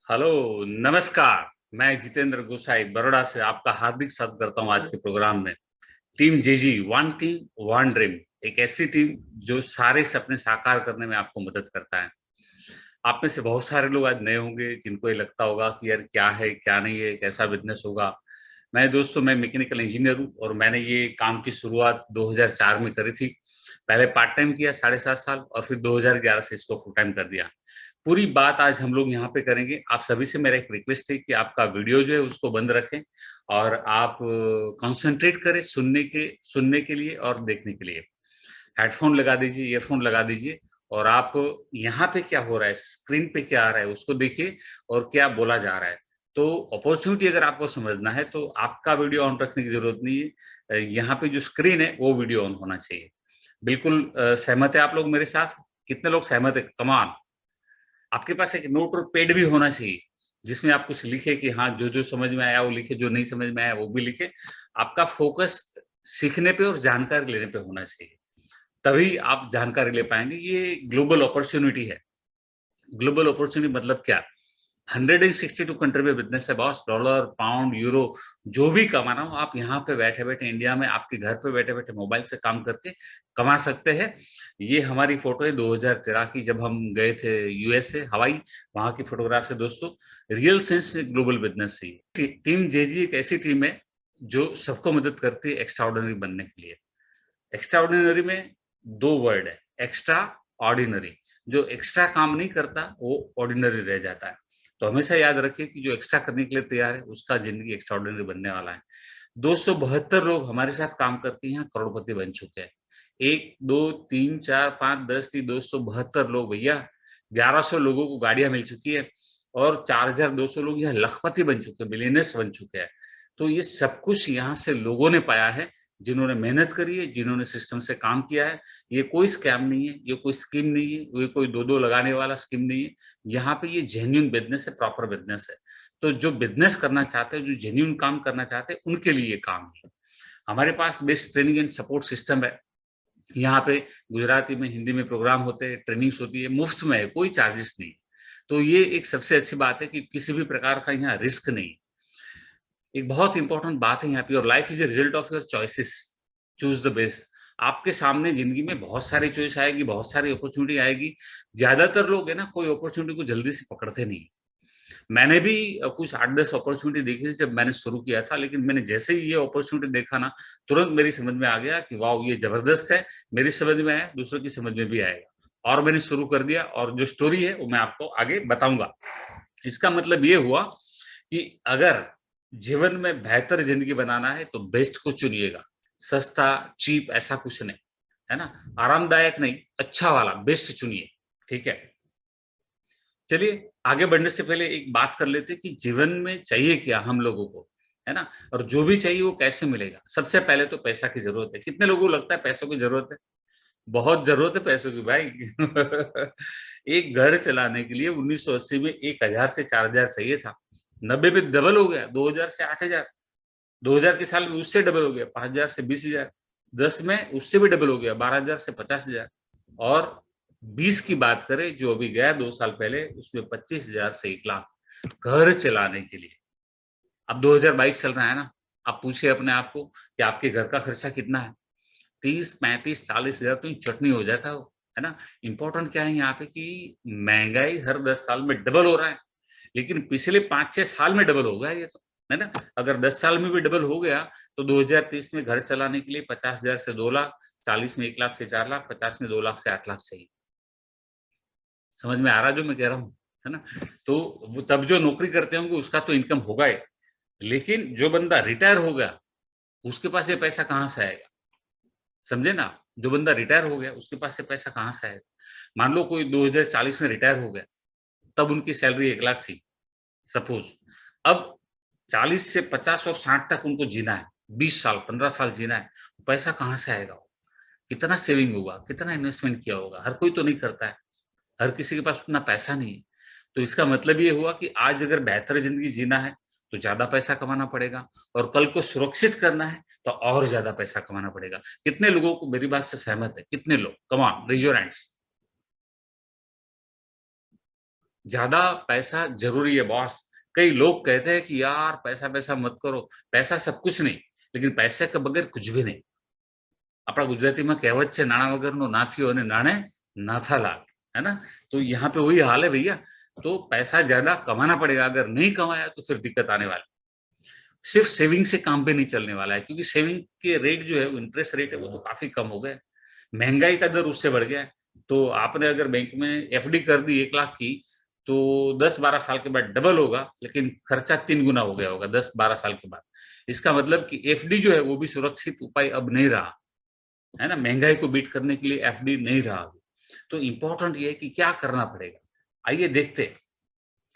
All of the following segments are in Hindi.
हेलो, नमस्कार। मैं जितेंद्र गोसाई बड़ौदा से आपका हार्दिक स्वागत करता हूं आज के प्रोग्राम में। टीम जेजी, वन टीम वन ड्रीम, एक ऐसी टीम जो सारे सपने साकार करने में आपको मदद करता है। आप में से बहुत सारे लोग आज नए होंगे जिनको ये लगता होगा कि यार क्या है क्या नहीं है, कैसा बिजनेस होगा। मैं मैकेनिकल इंजीनियर हूँ और मैंने ये काम की शुरुआत 2004 में करी थी। पहले पार्ट टाइम किया 7.5 साल और फिर 2011 से इसको फुल टाइम कर दिया। पूरी बात आज हम लोग यहाँ पे करेंगे। आप सभी से मेरा एक रिक्वेस्ट है कि आपका वीडियो जो है उसको बंद रखें और आप कंसंट्रेट करें सुनने के लिए और देखने के लिए। हेडफोन लगा दीजिए, ईयरफोन लगा दीजिए और आप यहाँ पे क्या हो रहा है, स्क्रीन पे क्या आ रहा है उसको देखिए और क्या बोला जा रहा है। तो अपॉर्चुनिटी अगर आपको समझना है तो आपका वीडियो ऑन रखने की जरूरत नहीं है। यहाँ पे जो स्क्रीन है वो वीडियो ऑन होना चाहिए। बिल्कुल सहमत है आप लोग मेरे साथ? कितने लोग सहमत है? कमान। आपके पास एक नोट और पेड भी होना चाहिए जिसमें आप कुछ लिखे कि हाँ, जो जो समझ में आया वो लिखे, जो नहीं समझ में आया वो भी लिखे। आपका फोकस सीखने पे और जानकारी लेने पे होना चाहिए, तभी आप जानकारी ले पाएंगे। ये ग्लोबल अपॉर्चुनिटी है। ग्लोबल अपॉर्चुनिटी मतलब क्या? 162 कंट्री में बिजनेस है बॉस। डॉलर, पाउंड, यूरो, जो भी कमाना हो आप यहाँ पे बैठे बैठे इंडिया में आपके घर पे बैठे बैठे मोबाइल से काम करके कमा सकते हैं। ये हमारी फोटो है 2013 की, जब हम गए थे यूएसए, हवाई। वहां की फोटोग्राफ है दोस्तों। रियल सेंस में ग्लोबल बिजनेस है। टीम जेजी एक ऐसी टीम है जो सबको मदद करती है एक्स्ट्राऑर्डिनरी बनने के लिए। एक्स्ट्राऑर्डिनरी में दो वर्ड है, एक्स्ट्रा ऑर्डिनरी। जो एक्स्ट्रा काम नहीं करता वो ऑर्डिनरी रह जाता है। तो हमेशा याद रखिए कि जो एक्स्ट्रा करने के लिए तैयार है उसका जिंदगी एक्स्ट्राऑर्डिनरी बनने वाला है। 272 लोग हमारे साथ काम करके यहाँ करोड़पति बन चुके हैं। 1 2 3 4 5 10 272 लोग भैया। 1100 लोगों को गाड़ियां मिल चुकी है और 4200 लोग यहाँ लखपति बन चुके हैं, बिलियनर्स बन चुके हैं। तो ये सब कुछ यहाँ से लोगों ने पाया है, जिन्होंने मेहनत करी है, जिन्होंने सिस्टम से काम किया है। ये कोई स्कैम नहीं है, ये कोई स्कीम नहीं है, ये कोई दो दो लगाने वाला स्कीम नहीं है। यहाँ पे ये जेन्युइन बिजनेस है, प्रॉपर बिजनेस है। तो जो बिजनेस करना चाहते हैं, जो जेन्युइन काम करना चाहते हैं, उनके लिए ये काम है। हमारे पास best training and support system है। यहाँ पे गुजराती में, हिंदी में प्रोग्राम होते हैं, ट्रेनिंग्स होती है, मुफ्त में है, कोई चार्जेस नहीं। तो ये एक सबसे अच्छी बात है कि किसी भी प्रकार का यहाँ रिस्क नहीं। एक बहुत इंपॉर्टेंट बात है यहाँ पे, your life is a result of your choices, choose the best. आपके सामने जिंदगी में बहुत सारी चॉइस आएगी, बहुत सारी अपॉर्चुनिटी आएगी। ज्यादातर लोग है ना, कोई अपॉर्चुनिटी को जल्दी से पकड़ते नहीं। मैंने भी कुछ 8-10 अपॉर्चुनिटी देखी थी जब मैंने शुरू किया था, लेकिन मैंने जैसे ही ये अपॉर्चुनिटी देखा ना, तुरंत मेरी समझ में आ गया कि वाह, ये जबरदस्त है। मेरी समझ में आया, दूसरों की समझ में भी आएगा, और मैंने शुरू कर दिया। और जो स्टोरी है वो मैं आपको आगे बताऊंगा। इसका मतलब ये हुआ कि अगर जीवन में बेहतर जिंदगी बनाना है तो बेस्ट को चुनिएगा। सस्ता, चीप ऐसा कुछ नहीं, है ना। आरामदायक नहीं, अच्छा वाला बेस्ट चुनिए। ठीक है, चलिए आगे बढ़ने से पहले एक बात कर लेते हैं कि जीवन में चाहिए क्या हम लोगों को, है ना। और जो भी चाहिए वो कैसे मिलेगा। सबसे पहले तो पैसा की जरूरत है। कितने लोगों को लगता है पैसों की जरूरत है? बहुत जरूरत है पैसों की भाई। एक घर चलाने के लिए 1980 में 1000 से 4000 चाहिए था। 90 में डबल हो गया, 2000 से 8000। 2000 के साल में उससे डबल हो गया, 5000 से 20000। 10 में उससे भी डबल हो गया, 12000 से 50000। और 20 की बात करें जो अभी गया 2 साल पहले, उसमें 25000 से 1 लाख घर चलाने के लिए। अब 2022 चल रहा है ना। आप पूछिए अपने आप को कि आपके घर का खर्चा कितना है। 30 35 40 हजार तो चटनी हो जाता है ना। इंपॉर्टेंट क्या है यहाँ पे कि महंगाई हर 10 साल में डबल हो रहा है, लेकिन पिछले 5-6 साल में डबल हो गया ये तो, है ना। अगर 10 साल में भी डबल हो गया तो 2030 में घर चलाने के लिए 50,000 से 2 लाख, 40 में 1 लाख से 4 लाख, 50 में 2 लाख से 8 लाख चाहिए। समझ में आ रहा जो मैं कह रहा हूँ, है ना। तो वो तब जो नौकरी करते होंगे उसका तो इनकम होगा ही, लेकिन जो बंदा रिटायर हो गया उसके पास ये पैसा कहाँ से आएगा? समझे ना। जो बंदा रिटायर हो गया उसके पास से पैसा कहाँ से आएगा? मान लो कोई 2040 में रिटायर हो गया, तब उनकी सैलरी 1 लाख थी सपोज। अब 40 से 50 और 60 तक उनको जीना है, 20 साल 15 साल जीना है। पैसा कहाँ से आएगा? कितना सेविंग होगा, कितना इन्वेस्टमेंट किया होगा? हर कोई तो नहीं करता है, हर किसी के पास उतना पैसा नहीं है। तो इसका मतलब ये हुआ कि आज अगर बेहतर जिंदगी जीना है तो ज्यादा पैसा कमाना पड़ेगा, और कल को सुरक्षित करना है तो और ज्यादा पैसा कमाना पड़ेगा। कितने लोगों को मेरी बात से सहमत है? कितने लोग? Come on, raise your hands. ज्यादा पैसा जरूरी है बॉस। कई लोग कहते हैं कि यार पैसा पैसा मत करो, पैसा सब कुछ नहीं, लेकिन पैसे के बगैर कुछ भी नहीं। अपना गुजराती में कहेवत है, नाणा वगर नो ना थियो अने नाणे ना था लाल, है ना। तो यहाँ पे वही हाल है भैया। तो पैसा ज्यादा कमाना पड़ेगा, अगर नहीं कमाया तो फिर दिक्कत आने वाली। सिर्फ सेविंग से काम पे नहीं चलने वाला है, क्योंकि सेविंग के रेट जो है, इंटरेस्ट रेट है, वो तो काफी कम हो गए। महंगाई का दर उससे बढ़ गया है। तो आपने अगर बैंक में एफडी कर दी 1 लाख की, तो 10-12 साल के बाद डबल होगा, लेकिन खर्चा 3 गुना हो गया होगा 10-12 साल के बाद। इसका मतलब कि एफडी जो है वो भी सुरक्षित उपाय अब नहीं रहा, है ना। महंगाई को बीट करने के लिए एफडी नहीं रहा। तो इंपॉर्टेंट ये है कि क्या करना पड़ेगा। आइए देखते हैं।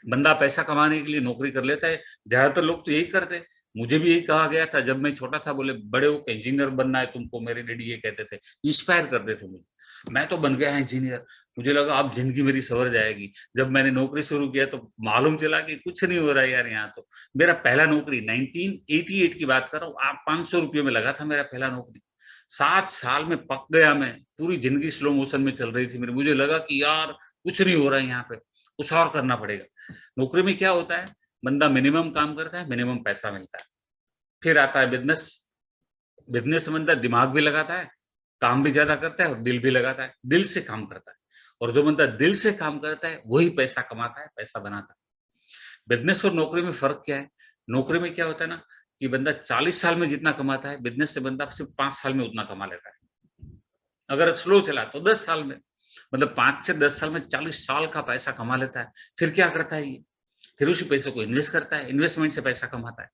बंदा पैसा कमाने के लिए नौकरी कर लेता है। ज्यादातर लोग तो यही करते हैं। मुझे भी यही कहा गया था जब मैं छोटा था, बोले बड़े हो के इंजीनियर बनना है तुमको, मेरे डैडी ये कहते थे, इंस्पायर करते थे मुझे। मैं तो बन गया इंजीनियर, मुझे लगा अब जिंदगी मेरी सवर जाएगी। जब मैंने नौकरी शुरू किया तो मालूम चला कि कुछ नहीं हो रहा है यार यहाँ तो। मेरा पहला नौकरी 1988 की बात कर रहा हूँ, आप 500 रुपये में लगा था मेरा पहला नौकरी। 7 साल में पक गया मैं। पूरी जिंदगी स्लो मोशन में चल रही थी मेरी। मुझे लगा कि यार कुछ नहीं हो रहा है यहाँ पे, कुछ और करना पड़ेगा। नौकरी में क्या होता है, बंदा मिनिमम काम करता है, मिनिमम पैसा मिलता है। फिर आता है बिजनेस। बिजनेस में बंदा दिमाग भी लगाता है, काम भी ज्यादा करता है और दिल भी लगाता है, दिल से काम करता है। और जो बंदा दिल से काम करता है वही पैसा कमाता है, पैसा बनाता है। बिजनेस और नौकरी में फर्क क्या है। नौकरी में क्या होता है ना, कि बंदा 40 साल में जितना कमाता है, बिजनेस से बंदा सिर्फ 5 साल में उतना कमा लेता है। अगर स्लो चला तो 10 साल में, मतलब 5 से 10 साल में 40 साल का पैसा कमा लेता है। फिर क्या करता है ये, फिर उसी पैसे को इन्वेस्ट करता है, इन्वेस्टमेंट से पैसा कमाता है।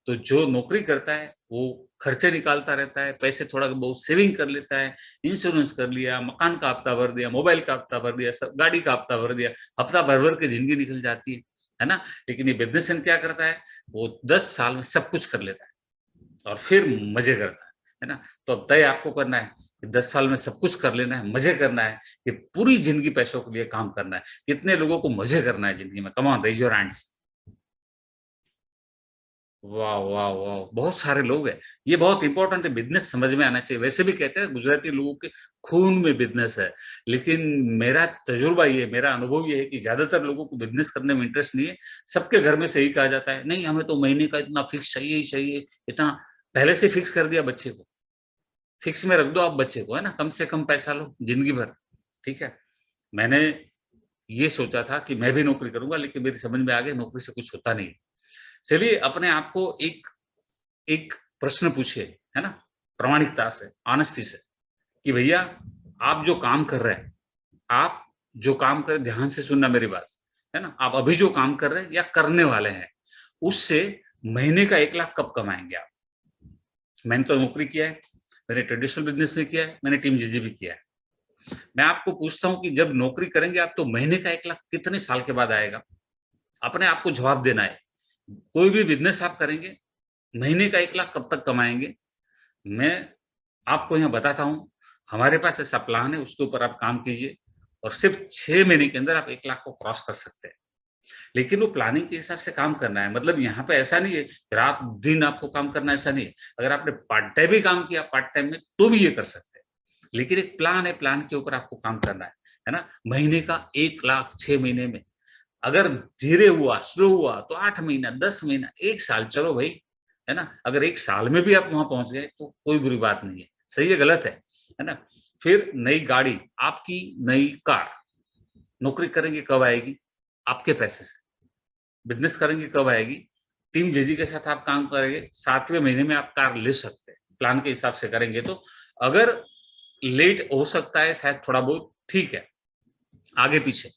तो जो नौकरी करता है वो खर्चे निकालता रहता है, पैसे थोड़ा बहुत सेविंग कर लेता है, इंश्योरेंस कर लिया, मकान का हफ्ता भर दिया, मोबाइल का हफ्ता भर दिया, सब गाड़ी का हफ्ता भर दिया, हफ्ता भर भर के जिंदगी निकल जाती है ना। लेकिन ये बिजनेसमैन क्या करता है, वो 10 साल में सब कुछ कर लेता है और फिर मजे करता है ना। तो अब तय आपको करना है कि 10 साल में सब कुछ कर लेना है, मजे करना है, कि पूरी जिंदगी पैसों के लिए काम करना है। कितने लोगों को मजे करना है जिंदगी में, come on raise your hands. वाह वाह वाह, बहुत सारे लोग हैं। ये बहुत इंपॉर्टेंट है, बिजनेस समझ में आना चाहिए। वैसे भी कहते हैं गुजराती लोगों के खून में बिजनेस है, लेकिन मेरा तजुर्बा ये, मेरा अनुभव ये है कि ज्यादातर लोगों को बिजनेस करने में इंटरेस्ट नहीं है। सबके घर में से ही कहा जाता है, नहीं हमें तो महीने का इतना फिक्स चाहिए ही चाहिए, इतना पहले से फिक्स कर दिया बच्चे को। फिक्स में रख दो आप बच्चे को, है ना, कम से कम पैसा लो जिंदगी भर। ठीक है। मैंने ये सोचा था कि मैं भी नौकरी करूंगा, लेकिन मेरी समझ में आ गया नौकरी से कुछ होता नहीं। चलिए अपने आप को एक एक प्रश्न पूछिए, है ना, प्रामाणिकता से, ऑनेस्टी से, कि भैया आप जो काम कर रहे हैं, आप जो काम कर, ध्यान से सुनना मेरी बात, है ना, आप अभी जो काम कर रहे हैं या करने वाले हैं, उससे महीने का 1 लाख कब कमाएंगे आप। मैंने तो नौकरी किया है, मैंने ट्रेडिशनल बिजनेस भी किया है, मैंने टीम जीजी भी किया है। मैं आपको पूछता हूं कि जब नौकरी करेंगे आप, तो महीने का 1 लाख कितने साल के बाद आएगा। अपने आप को जवाब देना है। कोई भी बिजनेस आप करेंगे, महीने का 1 लाख कब तक कमाएंगे। मैं आपको यहाँ बताता हूँ, हमारे पास ऐसा प्लान है, उसके ऊपर आप काम कीजिए और सिर्फ 6 महीने के अंदर आप 1 लाख को क्रॉस कर सकते हैं। लेकिन वो प्लानिंग के हिसाब से काम करना है। मतलब यहाँ पे ऐसा नहीं है रात दिन आपको काम करना, ऐसा नहीं है। अगर आपने पार्ट टाइम भी काम किया पार्ट टाइम में, तो भी ये कर सकते हैं। लेकिन एक प्लान है, प्लान के ऊपर आपको काम करना है ना। महीने का 1 लाख 6 महीने में। अगर धीरे हुआ, स्लो हुआ, तो 8 महीना, 10 महीना, 1 साल, चलो भाई, है ना। अगर 1 साल में भी आप वहां पहुंच गए तो कोई बुरी बात नहीं है। सही है गलत है ना। फिर नई गाड़ी, आपकी नई कार, नौकरी करेंगे कब आएगी, आपके पैसे से। बिजनेस करेंगे कब आएगी, टीम जेजी के साथ आप काम करेंगे, 7वें महीने में आप कार ले सकते हैं, प्लान के हिसाब से करेंगे तो। अगर लेट हो सकता है शायद थोड़ा बहुत, ठीक है, आगे पीछे,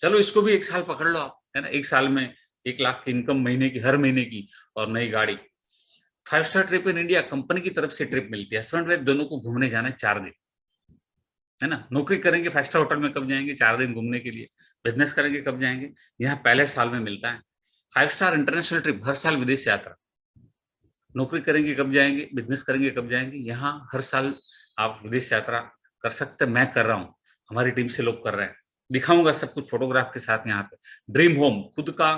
चलो इसको भी 1 साल पकड़ लो आप, है ना। 1 साल में 1 लाख की इनकम महीने की, हर महीने की, और नई गाड़ी। 5 star trip in India, company की तरफ से ट्रिप मिलती है, हस्बैंड वाइफ दोनों को घूमने जाना है 4 दिन, है ना। नौकरी करेंगे 5 स्टार होटल में कब जाएंगे, 4 दिन घूमने के लिए। बिजनेस करेंगे कब जाएंगे, यहाँ पहले साल में मिलता है। 5 स्टार इंटरनेशनल ट्रिप, हर साल विदेश यात्रा। नौकरी करेंगे कब जाएंगे, बिजनेस करेंगे कब जाएंगे, यहाँ हर साल आप विदेश यात्रा कर सकते हैं। मैं कर रहा हूँ, हमारी टीम से लोग कर रहे हैं। दिखाऊंगा सब कुछ फोटोग्राफ के साथ यहाँ पे। ड्रीम होम, खुद का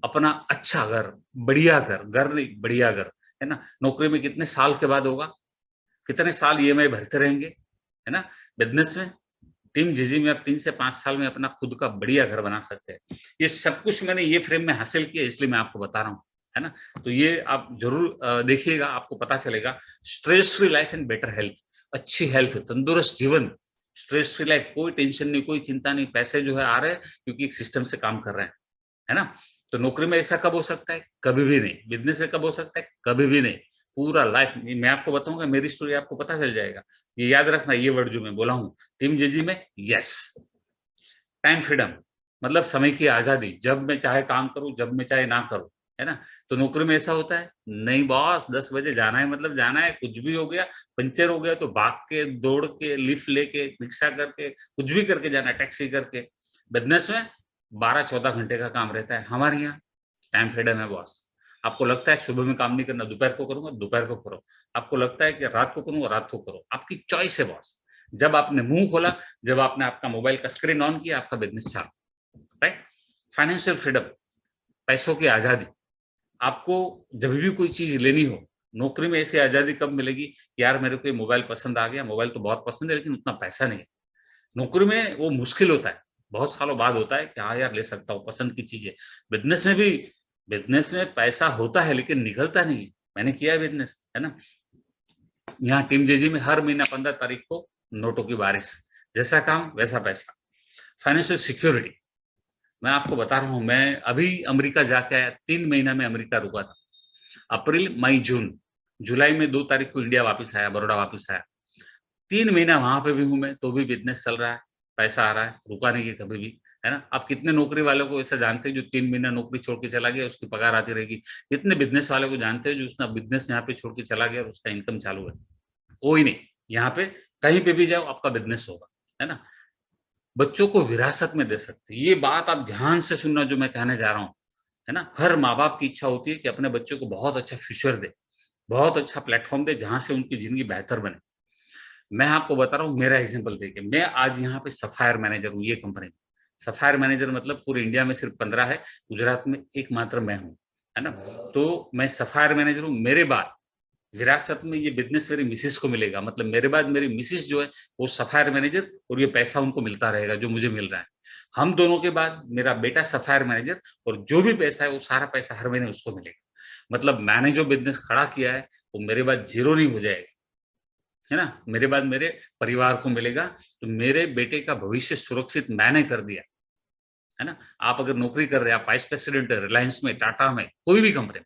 अपना अच्छा घर, बढ़िया घर, घर नहीं बढ़िया घर, है ना। नौकरी में कितने साल के बाद होगा, कितने साल ईएमआई भरते रहेंगे, है ना। बिजनेस में टीम जेजी में आप 3 से 5 साल में अपना खुद का बढ़िया घर बना सकते हैं। ये सब कुछ मैंने ये फ्रेम में हासिल किया, इसलिए मैं आपको बता रहा हूँ, है ना। तो ये आप जरूर देखिएगा, आपको पता चलेगा। Stress free life and better health, अच्छी हेल्थ, तंदुरुस्त जीवन, स्ट्रेस फ्री लाइफ, कोई टेंशन नहीं, कोई चिंता नहीं, पैसे जो है आ रहे हैं क्योंकि एक सिस्टम से काम कर रहे हैं, है ना। तो नौकरी में ऐसा कब हो सकता है? कभी भी नहीं। बिजनेस में कब हो सकता है? कभी भी नहीं। पूरा लाइफ मैं आपको बताऊंगा, मेरी स्टोरी आपको पता चल जाएगा। ये याद रखना, ये वर्ड जो मैं बोला हूँ टीम जेजी में, यस। टाइम फ्रीडम मतलब समय की आजादी, जब मैं चाहे काम करूं, जब मैं चाहे ना करूं, है ना। तो नौकरी में ऐसा होता है नहीं बॉस, 10 बजे जाना है मतलब जाना है, कुछ भी हो गया, पंचर हो गया तो भाग के, दौड़ के, लिफ्ट लेके, रिक्शा करके, कुछ भी करके जाना है, टैक्सी करके। बिजनेस में 12-14 घंटे का काम रहता है, हमारे यहाँ टाइम फ्रीडम है बॉस। आपको लगता है सुबह में काम नहीं करना, दोपहर को करूंगा, दोपहर को करो। आपको लगता है कि रात को करूंगा, रात को करो, आपकी चॉइस है बॉस। जब आपने मुंह खोला, जब आपने आपका मोबाइल का स्क्रीन ऑन किया, आपका बिजनेस चालू, राइट। फाइनेंशियल फ्रीडम, पैसों की आजादी। आपको जब भी कोई चीज लेनी हो, नौकरी में ऐसी आजादी कब मिलेगी? यार मेरे को ये मोबाइल पसंद आ गया, मोबाइल तो बहुत पसंद है लेकिन उतना पैसा नहीं है। नौकरी में वो मुश्किल होता है, बहुत सालों बाद होता है कि हाँ यार ले सकता हूँ, पसंद की चीज है। बिजनेस में भी, बिजनेस में पैसा होता है लेकिन निकलता नहीं है। मैंने किया है बिजनेस, है ना। यहाँ टीम जेजी में हर महीना 15 तारीख को नोटों की बारिश, जैसा काम वैसा पैसा। फाइनेंशियल सिक्योरिटी, मैं आपको बता रहा हूँ, मैं अभी अमेरिका जाके आया, 3 महीना में अमेरिका रुका था। अप्रैल, मई, जून, जुलाई में 2 तारीख को इंडिया वापस आया, बड़ौदा वापस आया। 3 महीना वहां पे भी हूं मैं, तो भी बिजनेस चल रहा है, पैसा आ रहा है, रुका नहीं है कभी भी, है ना। आप कितने नौकरी वालों को ऐसा जानते हैं जो 3 महीना नौकरी छोड़ के चला गया, उसकी पगार आती रहेगी? कितने बिजनेस वाले को जानते हैं जो उसका बिजनेस यहाँ पे छोड़ के चला गया और उसका इनकम चालू है? कोई नहीं। यहाँ पे कहीं पे भी जाओ आपका बिजनेस होगा, है ना। बच्चों को विरासत में दे सकते हैं, ये बात आप ध्यान से सुनना जो मैं कहने जा रहा हूँ, है ना। हर माँ बाप की इच्छा होती है कि अपने बच्चों को बहुत अच्छा फ्यूचर दे, बहुत अच्छा प्लेटफॉर्म दे जहां से उनकी जिंदगी बेहतर बने। मैं आपको बता रहा हूँ, मेरा एग्जाम्पल देखिए, मैं आज यहाँ पे सफायर मैनेजर हूँ ये कंपनी में। सफायर मैनेजर मतलब पूरे इंडिया में सिर्फ 15 है, गुजरात में एकमात्र मैं हूँ, है ना। तो मैं सफायर मैनेजर हूँ। मेरे बाद विरासत में ये बिजनेस मेरी मिसिस को मिलेगा, मतलब मेरे बाद मेरी मिसिस जो है वो सफायर मैनेजर, और ये पैसा उनको मिलता रहेगा जो मुझे मिल रहा है। हम दोनों के बाद मेरा बेटा सफायर मैनेजर, और जो भी पैसा है वो सारा पैसा हर महीने उसको मिलेगा। मतलब मैंने जो बिजनेस खड़ा किया है वो मेरे बाद जीरो नहीं हो जाएगा, है ना। मेरे बाद मेरे परिवार को मिलेगा। तो मेरे बेटे का भविष्य सुरक्षित मैंने कर दिया, है ना। आप अगर नौकरी कर रहे हैं, आप वाइस प्रेसिडेंट है रिलायंस में, टाटा में, कोई भी कंपनी में,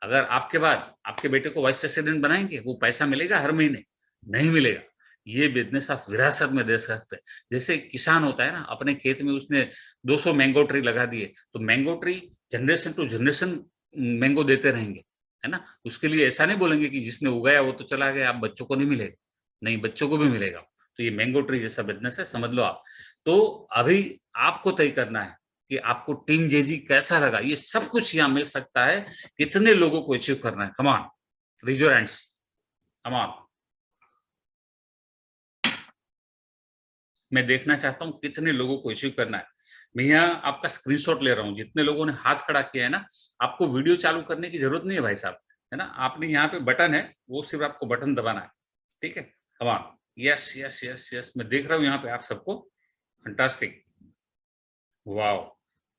अगर आपके बाद आपके बेटे को वाइस प्रेसिडेंट बनाएंगे, वो पैसा मिलेगा हर महीने? नहीं मिलेगा। ये बिजनेस आप विरासत में दे सकते हैं। जैसे किसान होता है ना, अपने खेत में उसने 200 मैंगो ट्री लगा दिए, तो mango tree generation to generation mango देते रहेंगे, है ना। उसके लिए ऐसा नहीं बोलेंगे कि जिसने उगाया वो तो चला गया, आप बच्चों को नहीं मिलेगा। नहीं, बच्चों को भी मिलेगा। तो ये मैंगो ट्री जैसा बिजनेस है, समझ लो आप। तो अभी आपको तय करना है कि आपको टीम जेजी कैसा लगा। ये सब कुछ यहाँ मिल सकता है। कितने लोगों को अचीव करना है? Come on, raise your hands, come on. मैं देखना चाहता हूँ कितने लोगों को अचीव करना है। मैं यहाँ आपका स्क्रीनशॉट ले रहा हूँ, जितने लोगों ने हाथ खड़ा किया है ना। आपको वीडियो चालू करने की जरूरत नहीं है भाई साहब, है ना। आपने यहाँ पे बटन है, वो सिर्फ आपको बटन दबाना है, ठीक है। Come on, yes yes yes yes, मैं देख रहा हूँ यहाँ पे आप सबको। फंटास्टिक, वाओ,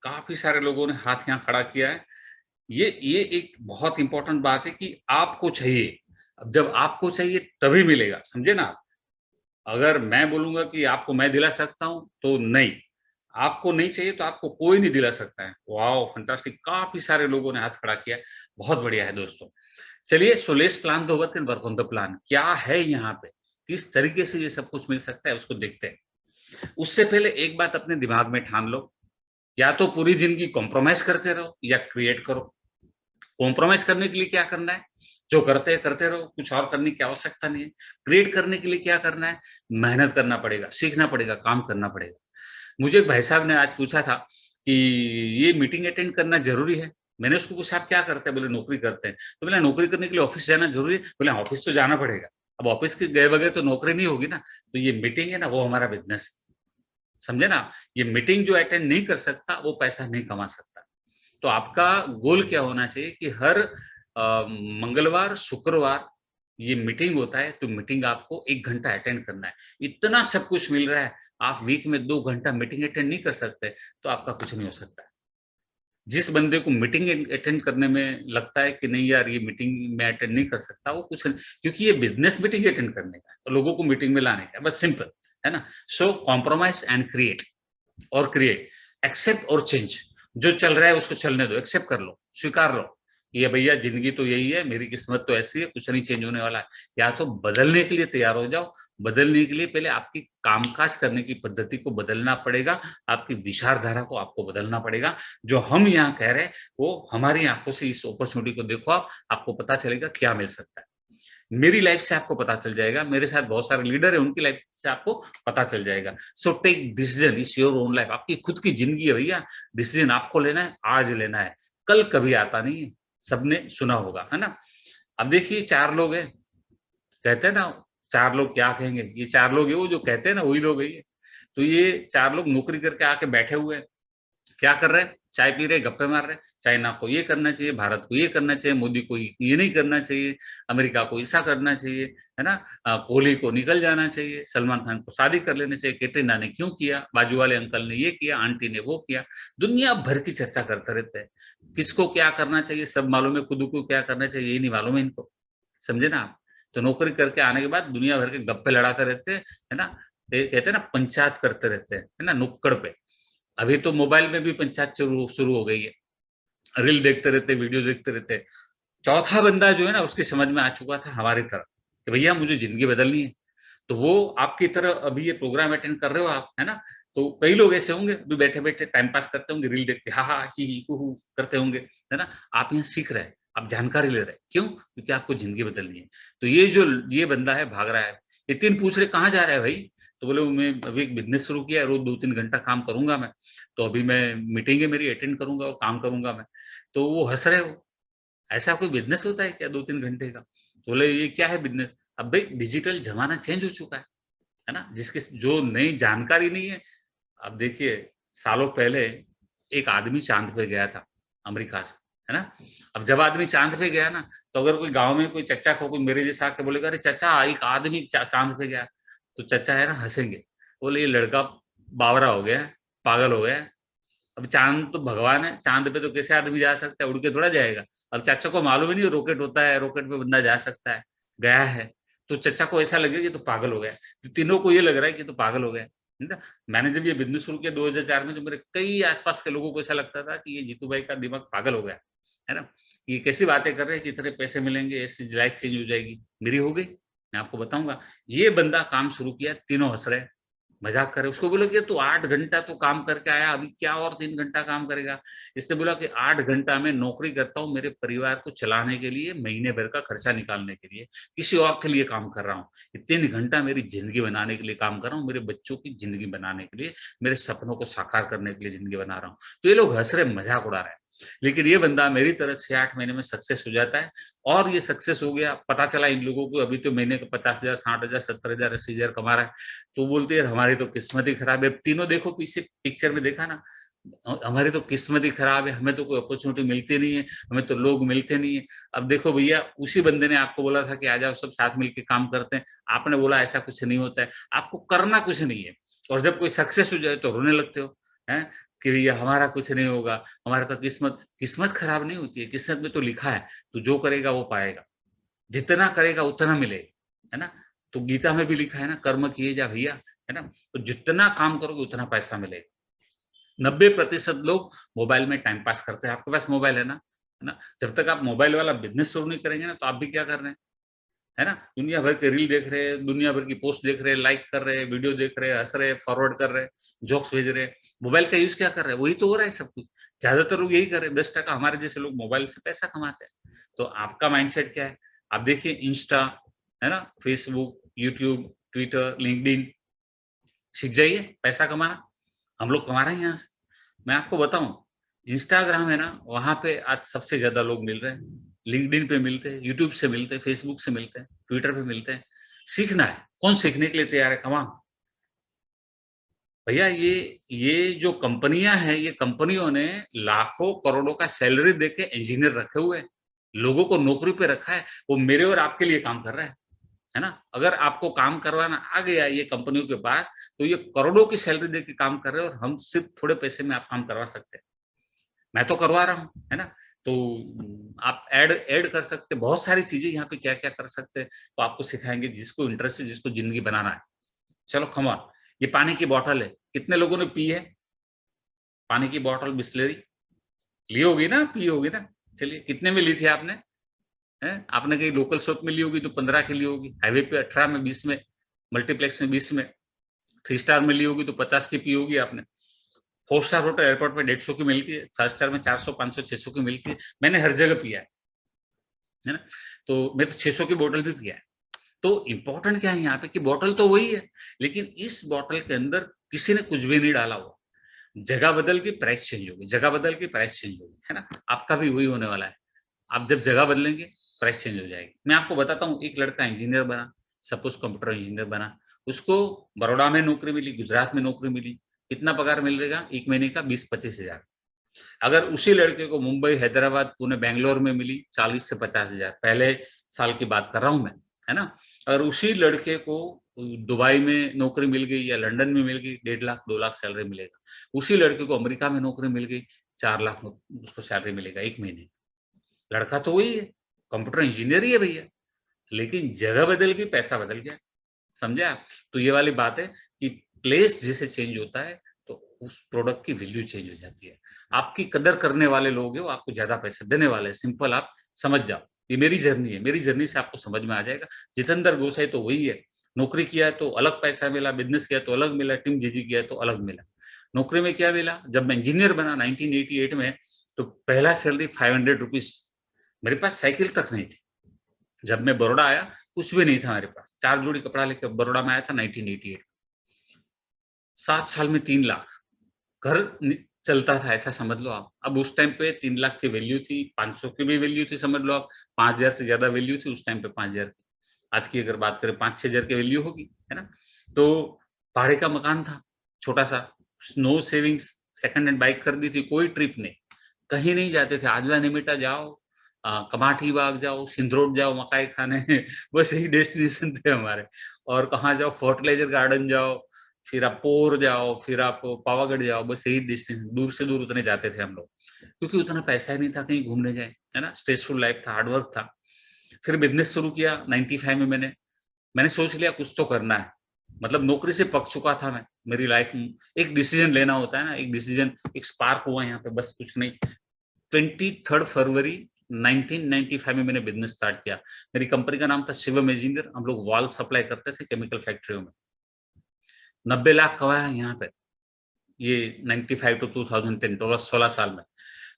काफी सारे लोगों ने हाथ यहाँ खड़ा किया है। ये एक बहुत इंपॉर्टेंट बात है कि आपको चाहिए। अब जब आपको चाहिए तभी मिलेगा, समझे ना आप। अगर मैं बोलूंगा कि आपको मैं दिला सकता हूं तो नहीं, आपको नहीं चाहिए तो आपको कोई नहीं दिला सकता है। वाओ, फंटास्टिक, काफी सारे लोगों ने हाथ खड़ा किया, बहुत बढ़िया है दोस्तों। चलिए, so let's plan the work and work on the plan. क्या है यहाँ पे, किस तरीके से ये सब कुछ मिल सकता है, उसको देखते हैं। उससे पहले एक बात अपने दिमाग में ठान लो, या तो पूरी जिंदगी कॉम्प्रोमाइज करते रहो या क्रिएट करो। कॉम्प्रोमाइज करने के लिए क्या करना है? जो करते हैं करते रहो, कुछ और करने की आवश्यकता नहीं है। क्रिएट करने के लिए क्या करना है? मेहनत करना पड़ेगा, सीखना पड़ेगा, काम करना पड़ेगा। मुझे एक भाई साहब ने आज पूछा था कि ये मीटिंग अटेंड करना जरूरी है। मैंने उसको पूछा आप क्या करते हैं? बोले नौकरी करते हैं। तो बोला नौकरी करने के लिए ऑफिस जाना जरूरी है? बोले ऑफिस तो जाना पड़ेगा। अब ऑफिस के गए बगैर तो नौकरी नहीं होगी ना। तो ये मीटिंग है ना, वो हमारा बिजनेस है, समझे ना। ये मीटिंग जो अटेंड नहीं कर सकता वो पैसा नहीं कमा सकता। तो आपका गोल क्या होना चाहिए कि हर मंगलवार, शुक्रवार ये मीटिंग होता है, तो मीटिंग आपको 1 घंटा अटेंड करना है। इतना सब कुछ मिल रहा है, आप वीक में 2 घंटा मीटिंग अटेंड नहीं कर सकते, तो आपका कुछ नहीं हो सकता। जिस बंदे को मीटिंग अटेंड करने में लगता है कि नहीं यार ये मीटिंग मैं अटेंड नहीं कर सकता, वो कुछ नहीं, क्योंकि ये बिजनेस मीटिंग अटेंड करने का है, तो लोगों को मीटिंग में लाने का है, बस सिंपल, है ना? सो कॉम्प्रोमाइज एंड क्रिएट, और क्रिएट, एक्सेप्ट और चेंज। जो चल रहा है उसको चलने दो, एक्सेप्ट कर लो, स्वीकार लो, ये भैया जिंदगी तो यही है, मेरी किस्मत तो ऐसी है, कुछ नहीं चेंज होने वाला है। या तो बदलने के लिए तैयार हो जाओ। बदलने के लिए पहले आपकी कामकाज करने की पद्धति को बदलना पड़ेगा, आपकी विचारधारा को आपको बदलना पड़ेगा। जो हम यहाँ कह रहे हैं वो हमारी आंखों से इस अपॉर्चुनिटी को देखो, आप, आपको पता चलेगा क्या मिल सकता है। मेरी लाइफ से आपको पता चल जाएगा, मेरे साथ बहुत सारे लीडर है, उनकी लाइफ से आपको पता चल जाएगा। So take decision, it's your own life, आपकी खुद की जिंदगी है भैया। डिसीजन आपको लेना है, आज लेना है, कल कभी आता नहीं है, सबने सुना होगा, है ना? अब देखिए 4 लोग हैं, कहते हैं ना 4 लोग क्या कहेंगे, ये 4 लोग है वो जो कहते हैं ना, वही लोग है ये। तो ये 4 लोग नौकरी करके आके बैठे हुए हैं, क्या कर रहे हैं? चाय पी रहे, गप्पे मार रहे हैं। चाइना को ये करना चाहिए, भारत को ये करना चाहिए, मोदी को ये नहीं करना चाहिए, अमेरिका को ऐसा करना चाहिए, है ना? कोहली को निकल जाना चाहिए, सलमान खान को शादी कर लेना चाहिए, कैटरीना ने क्यों किया, बाजू वाले अंकल ने ये किया, आंटी ने वो किया। दुनिया भर की चर्चा करते रहते हैं। किसको क्या करना चाहिए सब मालूम है, खुद को क्या करना चाहिए ये नहीं मालूम है इनको, समझे ना आप? तो नौकरी करके आने के बाद दुनिया भर के गप्पे लड़ाते रहते हैं, है ना? कहते हैं ना पंचायत करते रहते हैं, है ना, नुक्कड़ पे। अभी तो मोबाइल में भी पंचायत शुरू हो गई है, रील देखते रहते, वीडियो देखते रहते। चौथा बंदा जो है ना, उसकी समझ में आ चुका था हमारी तरह कि भैया मुझे जिंदगी बदलनी है। तो वो आपकी तरह अभी ये प्रोग्राम अटेंड कर रहे हो आप, है ना? तो कई लोग ऐसे होंगे अभी बैठे बैठे टाइम पास करते होंगे, रील देख के हा हा ही हू करते होंगे, है ना? आप यहाँ सीख रहे हैं, आप जानकारी ले रहे हैं, क्यों? क्योंकि आपको जिंदगी बदलनी है। तो ये बंदा है भाग रहा है, ये 3 पूछ रहे कहाँ जा रहा है भाई? तो बोले मैं अभी एक बिजनेस शुरू किया है, रोज 2-3 घंटा काम करूंगा मैं, तो अभी मैं मीटिंग है मेरी अटेंड करूंगा और काम करूंगा मैं। तो वो हंस रहे हो, ऐसा कोई बिजनेस होता है क्या 2-3 घंटे का? तो बोले ये क्या है बिजनेस? अब भाई डिजिटल जमाना चेंज हो चुका है ना? जिसकी जो नई जानकारी नहीं है। अब देखिए सालों पहले एक आदमी चांद पे गया था अमेरिका से, है ना? अब जब आदमी चांद पे गया ना, तो अगर कोई गांव में कोई चच्चा को कोई मेरे जैसा आके बोलेगा अरे चाचा एक आदमी चांद पे गया, तो चच्चा है ना हंसेंगे, बोले ये लड़का बावरा हो गया, पागल हो गया। अब चांद तो भगवान है, चांद पे तो कैसे आदमी जा सकता है, उड़ के थोड़ा जाएगा। अब चाचा को मालूम ही नहीं रॉकेट होता है, रॉकेट पे बंदा जा सकता है, गया है। तो चचा को ऐसा लगेगा कि तो पागल हो गया, तो तीनों को ये लग रहा है कि तो पागल हो गया, है ना? मैंने जब ये बिजनेस शुरू किया 2004 में, तो मेरे कई आसपास के लोगों को ऐसा लगता था कि ये जीतू भाई का दिमाग पागल हो गया, है ना? ये कैसी बातें कर रहे हैं कि इतने पैसे मिलेंगे, ऐसी लाइफ चेंज हो जाएगी। मेरी हो गई, मैं आपको बताऊंगा। ये बंदा काम शुरू किया, तीनों हंस रहे, मजाक करे। उसको बोला कि तू 8 घंटा तो काम करके आया, अभी क्या और 3 घंटा काम करेगा? इसने बोला कि 8 घंटा में नौकरी करता हूँ मेरे परिवार को चलाने के लिए, महीने भर का खर्चा निकालने के लिए, किसी और के लिए काम कर रहा हूँ। ये 3 घंटा मेरी जिंदगी बनाने के लिए काम कर रहा हूँ, मेरे बच्चों की जिंदगी बनाने के लिए, मेरे सपनों को साकार करने के लिए जिंदगी बना रहा हूँ। तो ये लोग हंस रहे, मजाक उड़ा रहे हैं। लेकिन ये बंदा मेरी तरह 6-8 महीने में सक्सेस हो जाता है। और ये सक्सेस हो गया, पता चला इन लोगों को अभी तो महीने का 50,000, 60,000, 70,000, 80,000 कमा रहा है। तो बोलते हैं हमारी तो किस्मत ही खराब है। तीनों देखो पीछे पिक्चर में देखा ना, हमारी तो किस्मत ही खराब है, हमें तो कोई अपॉर्चुनिटी मिलती नहीं है, हमें तो लोग मिलते नहीं है। अब देखो भैया, उसी बंदे ने आपको बोला था कि आ जाओ सब साथ मिलके काम करते हैं, आपने बोला ऐसा कुछ नहीं होता है, आपको करना कुछ नहीं है। और जब कोई सक्सेस हो जाए तो रोने लगते हो, हैं कि भैया हमारा कुछ नहीं होगा, हमारा तो किस्मत खराब नहीं होती है, किस्मत में तो लिखा है, तो जो करेगा वो पाएगा, जितना करेगा उतना मिलेगा, है ना? तो गीता में भी लिखा है ना, कर्म किए जा भैया, है ना? तो जितना काम करोगे उतना पैसा मिलेगा। 90% लोग मोबाइल में टाइम पास करते हैं। आपके पास मोबाइल है ना, है ना? जब तक आप मोबाइल वाला बिजनेस शुरू नहीं करेंगे ना, तो आप भी क्या कर रहे हैं, है ना? दुनिया भर के रील देख रहे हैं, दुनिया भर की पोस्ट देख रहे हैं, लाइक कर रहे हैं, वीडियो देख रहे हैं, हंस रहे हैं, फॉरवर्ड कर रहे हैं, जोक्स भेज रहे हैं। मोबाइल का यूज क्या कर रहे हैं? वही तो हो रहा है सब कुछ। ज्यादातर लोग यही कर रहे हैं। 10% हमारे जैसे लोग मोबाइल से पैसा कमाते हैं। तो आपका माइंडसेट क्या है? आप देखिए इंस्टा, है ना, फेसबुक, यूट्यूब, ट्विटर, लिंक्डइन, सीख जाइए पैसा कमाना। हम लोग कमा रहे हैं यहाँ से। मैं आपको बताऊं, इंस्टाग्राम है ना, वहां पे आज सबसे ज्यादा लोग मिल रहे हैं। लिंक्डइन पे मिलते हैं, यूट्यूब से मिलते हैं, फेसबुक से मिलते हैं, ट्विटर पे मिलते हैं। सीखना है, कौन सीखने के लिए तैयार है? कमाओ भैया। ये जो कंपनियां हैं, ये कंपनियों ने लाखों करोड़ों का सैलरी देके इंजीनियर रखे हुए हैं, लोगों को नौकरी पे रखा है, वो मेरे और आपके लिए काम कर रहा है। है ना। अगर आपको काम करवाना आ गया ये कंपनियों के पास, तो ये करोड़ों की सैलरी देके काम कर रहे हैं और हम सिर्फ थोड़े पैसे में आप काम करवा सकते हैं। मैं तो करवा रहा हूँ, है ना। तो आप ऐड कर सकते हैं, बहुत सारी चीजें यहाँ पे क्या-क्या कर सकते हैं, तो आपको सिखाएंगे, जिसको इंटरेस्ट है, जिसको जिंदगी बनाना है। चलो कम ऑन, ये पानी की बॉटल है, कितने लोगों ने पी है? पानी की बॉटल बिसलेरी ली होगी ना, पी होगी ना? चलिए, कितने में ली थी आपने? हैं? आपने कहीं लोकल शॉप में ली होगी तो 15 की ली होगी, हाईवे पे 18 में, 20 में, मल्टीप्लेक्स में 20 में, 3 स्टार में ली होगी तो 50 की पी होगी आपने। 4 स्टार होटल एयरपोर्ट पे 150 की मिलती है, 5 स्टार में 400, 500, 600 की मिलती है। मैंने हर जगह पिया है ना? तो मैं तो 600 की बोतल भी पिया है। तो इम्पोर्टेंट क्या है यहाँ पे कि बॉटल तो वही है, लेकिन इस बॉटल के अंदर किसी ने कुछ भी नहीं डाला हुआ। जगह बदल के प्राइस चेंज होगी, जगह बदल के प्राइस चेंज होगी, है ना? आपका भी वही होने वाला है। आप जब जगह बदलेंगे, प्राइस चेंज हो जाएगी। मैं आपको बताता हूँ, एक लड़का इंजीनियर बना, सपोज़ कंप्यूटर इंजीनियर बना, उसको बड़ौदा में नौकरी मिली, गुजरात में नौकरी मिली। कितना पगार मिलेगा 1 महीने का? 20-25 हज़ार। अगर उसी लड़के को मुंबई, हैदराबाद, पुणे, बैंगलोर में मिली 40 से 50 हज़ार, पहले साल की बात कर रहा हूँ मैं, है ना? अगर उसी लड़के को दुबई में नौकरी मिल गई या लंदन में मिल गई, 1.5 लाख, 2 लाख सैलरी मिलेगा। उसी लड़के को अमेरिका में नौकरी मिल गई, 4 लाख उसको सैलरी मिलेगा 1 महीने। लड़का तो वही है, कंप्यूटर इंजीनियर ही है भैया, लेकिन जगह बदल गई, पैसा बदल गया। समझे आप? तो ये वाली बात है कि प्लेस जैसे चेंज होता है, तो उस प्रोडक्ट की वैल्यू चेंज हो जाती है। आपकी कदर करने वाले लोग हैं, वो आपको ज़्यादा पैसे देने वाले हैं, सिंपल आप समझ जाओ। ये मेरी जर्नी है, मेरी जर्नी से आपको समझ में आ जाएगा। जितेंद्र गोसाई तो वही है, नौकरी किया तो अलग पैसा मिला, बिज़नेस किया तो अलग मिला, टीम जीजी किया तो अलग मिला। नौकरी में क्या मिला? जब मैं इंजीनियर बना 1988 में, तो पहला सैलरी ₹500 मेरे पास साइकिल तक नहीं थी। जब मैं बड़ौदा आया, कुछ भी नहीं था मेरे पास। 4 जोड़ी कपड़ा लेके बड़ौदा में आया था 1988। 7 साल में 3 लाख, घर नि चलता था ऐसा समझ लो आप। अब उस टाइम पे 3 लाख की वैल्यू थी, 500 की भी वैल्यू थी समझ लो आप, 5,000 से ज़्यादा वैल्यू थी उस टाइम पे 5,000 की। आज की अगर बात करें 5-6 हज़ार की वैल्यू होगी, है ना? तो भाड़े का मकान था, छोटा-सा, no savings, second hand bike खरीदी थी, कोई ट्रिप नहीं। कहीं नहीं जाते थे, आजवा-निमिटा जाओ, कमाठी बाग जाओ, सिंधरोड जाओ मकाई खाने बस यही डेस्टिनेशन थे हमारे। और कहाँ जाओ, फोर्टिलाइज़र गार्डन जाओ, फिर आप पोर जाओ, फिर आप पावागढ़ जाओ, बस यही डेस्टिनेशन, दूर से दूर उतने जाते थे हम लोग। क्योंकि उतना पैसा ही नहीं था कहीं घूमने जाएँ, है ना? स्ट्रेसफुल लाइफ़ था, हार्ड वर्क था। फिर बिज़नेस शुरू किया 95 में मैंने सोच लिया कुछ तो करना है। मतलब नौकरी से पक चुका था मैं, मेरी लाइफ़ में एक डिसीज़न लेना होता है ना, एक डिसीज़न, एक स्पार्क हुआ यहाँ पे, बस कुछ नहीं। 23 फरवरी 1995 में मैंने बिज़नेस स्टार्ट किया। मेरी कंपनी का नाम था शिवम इंजीनियर, हम लोग वॉल्व सप्लाई करते थे केमिकल फैक्ट्रियों में। 90 लाख कमाया यहाँ पे, ये 95 टू 2010 तो बस 16 साल में।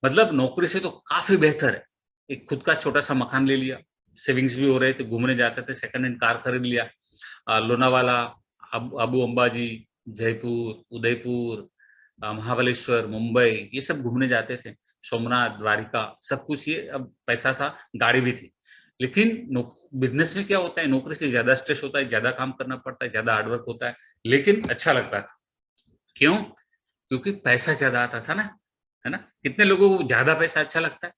मतलब नौकरी से तो काफ़ी बेहतर है। एक खुद का छोटा-सा मकान ले लिया, सेविंग्स भी हो रहे थे, घूमने जाते थे, सेकंड हैंड कार खरीद लिया। लोनावाला, अबू अंबाजी, जयपुर, उदयपुर, महाबलेश्वर, मुंबई, ये सब घूमने जाते थे। सोमनाथ, द्वारिका, सब कुछ ये अब पैसा था, गाड़ी भी थी। लेकिन बिज़नेस में क्या होता है, नौकरी से ज़्यादा स्ट्रेस होता है, ज़्यादा काम करना पड़ता है, ज़्यादा हार्ड वर्क होता है, लेकिन अच्छा लगता था। क्यों? क्योंकि पैसा ज़्यादा आता था ना, है ना? कितने लोगों को ज़्यादा पैसा अच्छा लगता है?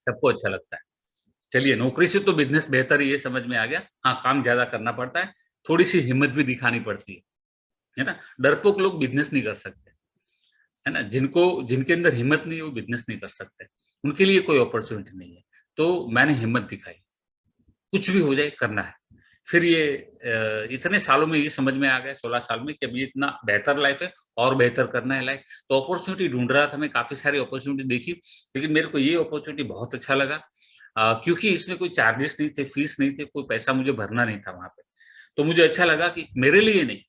सबको अच्छा लगता है। चलिए, नौकरी से तो बिज़नेस बेहतर है, ये समझ में आ गया। हाँ, काम ज़्यादा करना पड़ता है, थोड़ी-सी हिम्मत भी दिखानी पड़ती है ना? डरपोक लोग बिज़नेस नहीं कर सकते, है ना? जिनके अंदर हिम्मत नहीं है, वो बिज़नेस नहीं कर सकते। उनके लिए कोई अपॉर्च्युनिटी नहीं है। तो मैंने हिम्मत दिखाई, कुछ भी हो जाए करना है। फिर ये इतने सालों में ये समझ में आ गया 16 साल में कि अब ये इतना बेहतर लाइफ़ है और बेहतर करना है लाइफ़। तो अपॉर्च्युनिटी ढूँढ रहा था मैं, काफ़ी सारी अपॉर्च्युनिटी देखी, लेकिन मेरे को ये अपॉर्च्युनिटी बहुत अच्छा लगा, क्योंकि इसमें कोई चार्जेस नहीं थे, फीस नहीं थे, कोई पैसा मुझे भरना नहीं था वहाँ पे। तो मुझे अच्छा लगा कि मेरे लिए नहीं,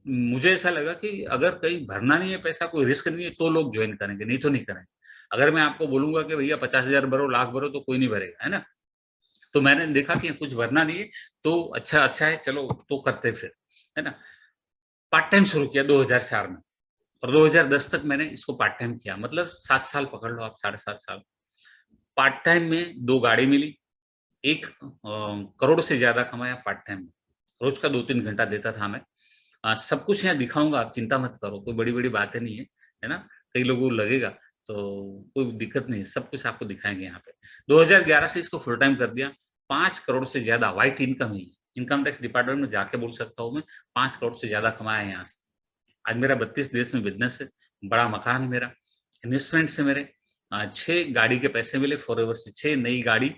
मुझे ऐसा लगा कि अगर कहीं भरना नहीं है पैसा, कोई रिस्क नहीं है, तो लोग जॉइन करेंगे, नहीं तो नहीं करेंगे। अगर मैं आपको बोलूँगा कि भैया 50,000 भरो, लाख भरो, तो कोई नहीं भरेगा, है ना? तो मैंने देखा कि कुछ भरना नहीं है, तो अच्छा है, चलो तो करते फिर, है ना? पार्ट टाइम शुरू किया 2004 में और 2010 तक मैंने इसको पार्ट टाइम किया, मतलब 7 साल पकड़ लो आप, साढ़े 7 साल। पार्ट टाइम में 2 गाड़ी मिली, एक करोड़ से ज़्यादा कमाया पार्ट टाइम में। रोज़ का 2-3 घंटा देता था मैं। सब कुछ यहाँ दिखाऊँगा, आप चिंता मत करो, कोई बड़ी-बड़ी बातें नहीं है, है ना? कई लोगों को लगेगा, तो कोई दिक्कत नहीं है, सब कुछ आपको दिखाएंगे यहाँ पे। 2011 से इसको फुल टाइम कर दिया, 5 करोड़ से ज्यादा व्हाइट इनकम ही, इनकम टैक्स डिपार्टमेंट में जाके बोल सकता हूँ मैं, 5 करोड़ से ज्यादा कमाया है यहाँ से। आज मेरा 32 देश में बिजनेस है, बड़ा मकान है मेरा, इन्वेस्टमेंट से मेरे 6 गाड़ी के पैसे मिले फॉरएवर से, 6 नई गाड़ी,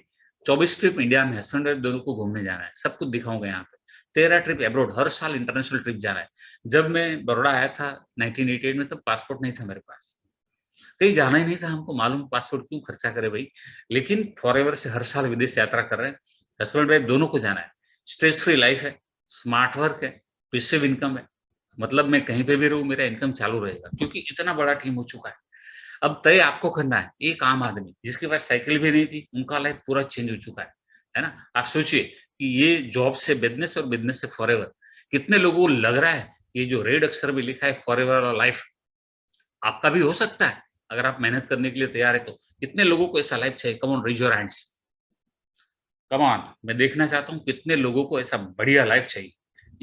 24 ट्रिप इंडिया में, हस्बैंड वाइफ दोनों को घूमने जाना है, सब कुछ दिखाऊंगा यहाँ पे। 13 ट्रिप एब्रोड, हर साल इंटरनेशनल ट्रिप जाना है। जब मैं बड़ौदा आया था 1988 में, तब पासपोर्ट नहीं था मेरे पास, कहीं जाना ही नहीं था हमको, मालूम पासपोर्ट क्यों खर्चा करे भाई, लेकिन फॉरएवर से हर साल विदेश यात्रा कर रहे हैं, हस्बैंड वाइफ दोनों को जाना है। स्ट्रेस फ्री लाइफ है, स्मार्ट वर्क है, पैसिव इनकम है, मतलब मैं कहीं पे भी रहूं मेरा इनकम चालू रहेगा, क्योंकि इतना बड़ा टीम हो चुका है। अब तय आपको करना है, एक आम आदमी जिसके पास साइकिल भी नहीं थी, उनका लाइफ पूरा चेंज हो चुका है ना। आप सोचिए कि ये जॉब से बिजनेस और बिजनेस से फॉरएवर, कितने लोगों को लग रहा है ये जो रेड अक्षर में लिखा है फॉरएवर वाला लाइफ आपका भी हो सकता है, अगर आप मेहनत करने के लिए तैयार है तो। कितने लोगों को ऐसा लाइफ चाहिए? Come on, raise your hands, come on, मैं देखना चाहता हूँ कितने लोगों को ऐसा बढ़िया लाइफ चाहिए।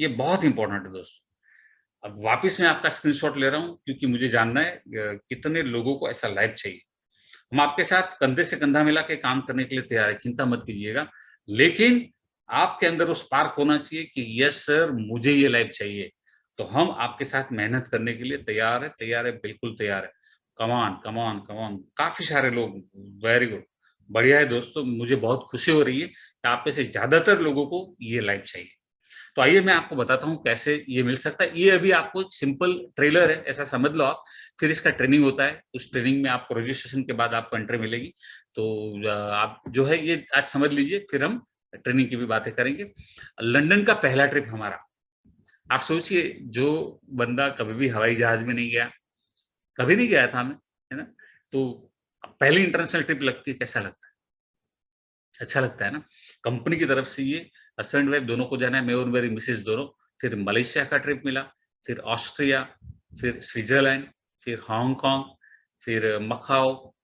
ये बहुत इंपॉर्टेंट है दोस्तों। अब वापस मैं आपका स्क्रीनशॉट ले रहा हूं, क्योंकि मुझे जानना है कितने लोगों को ऐसा लाइफ चाहिए। हम आपके साथ कंधे से कंधा मिला के काम करने के लिए तैयार है, चिंता मत कीजिएगा, लेकिन आपके अंदर वो स्पार्क होना चाहिए कि यस सर मुझे ये लाइफ चाहिए। तो हम आपके साथ मेहनत करने के लिए तैयार है, बिल्कुल तैयार है। कमान कमान कमान, काफी सारे लोग, वेरी गुड, बढ़िया है दोस्तों, मुझे बहुत खुशी हो रही है कि आप में से ज्यादातर लोगों को ये लाइफ चाहिए। तो आइए मैं आपको बताता हूँ कैसे ये मिल सकता है। ये अभी आपको एक सिंपल ट्रेलर है, ऐसा समझ लो आप, फिर इसका ट्रेनिंग होता है, उस ट्रेनिंग में आपको रजिस्ट्रेशन के बाद आपको एंट्री मिलेगी। तो आप जो है ये आज समझ लीजिए, फिर हम ट्रेनिंग की भी बातें करेंगे। लंदन का पहला ट्रिप हमारा, आप सोचिए, जो बंदा कभी भी हवाई जहाज में नहीं गया, कभी नहीं गया था मैं, है ना, तो पहली इंटरनेशनल ट्रिप लगती है, कैसा लगता है? अच्छा लगता है ना। कंपनी की तरफ से ये हस्बैंड वाइफ दोनों को जाना है, मैं और मेरी मिसेज दोनों। फिर मलेशिया का ट्रिप मिला, फिर ऑस्ट्रिया, फिर स्विट्जरलैंड, फिर हांगकांग, फिर मकाओ,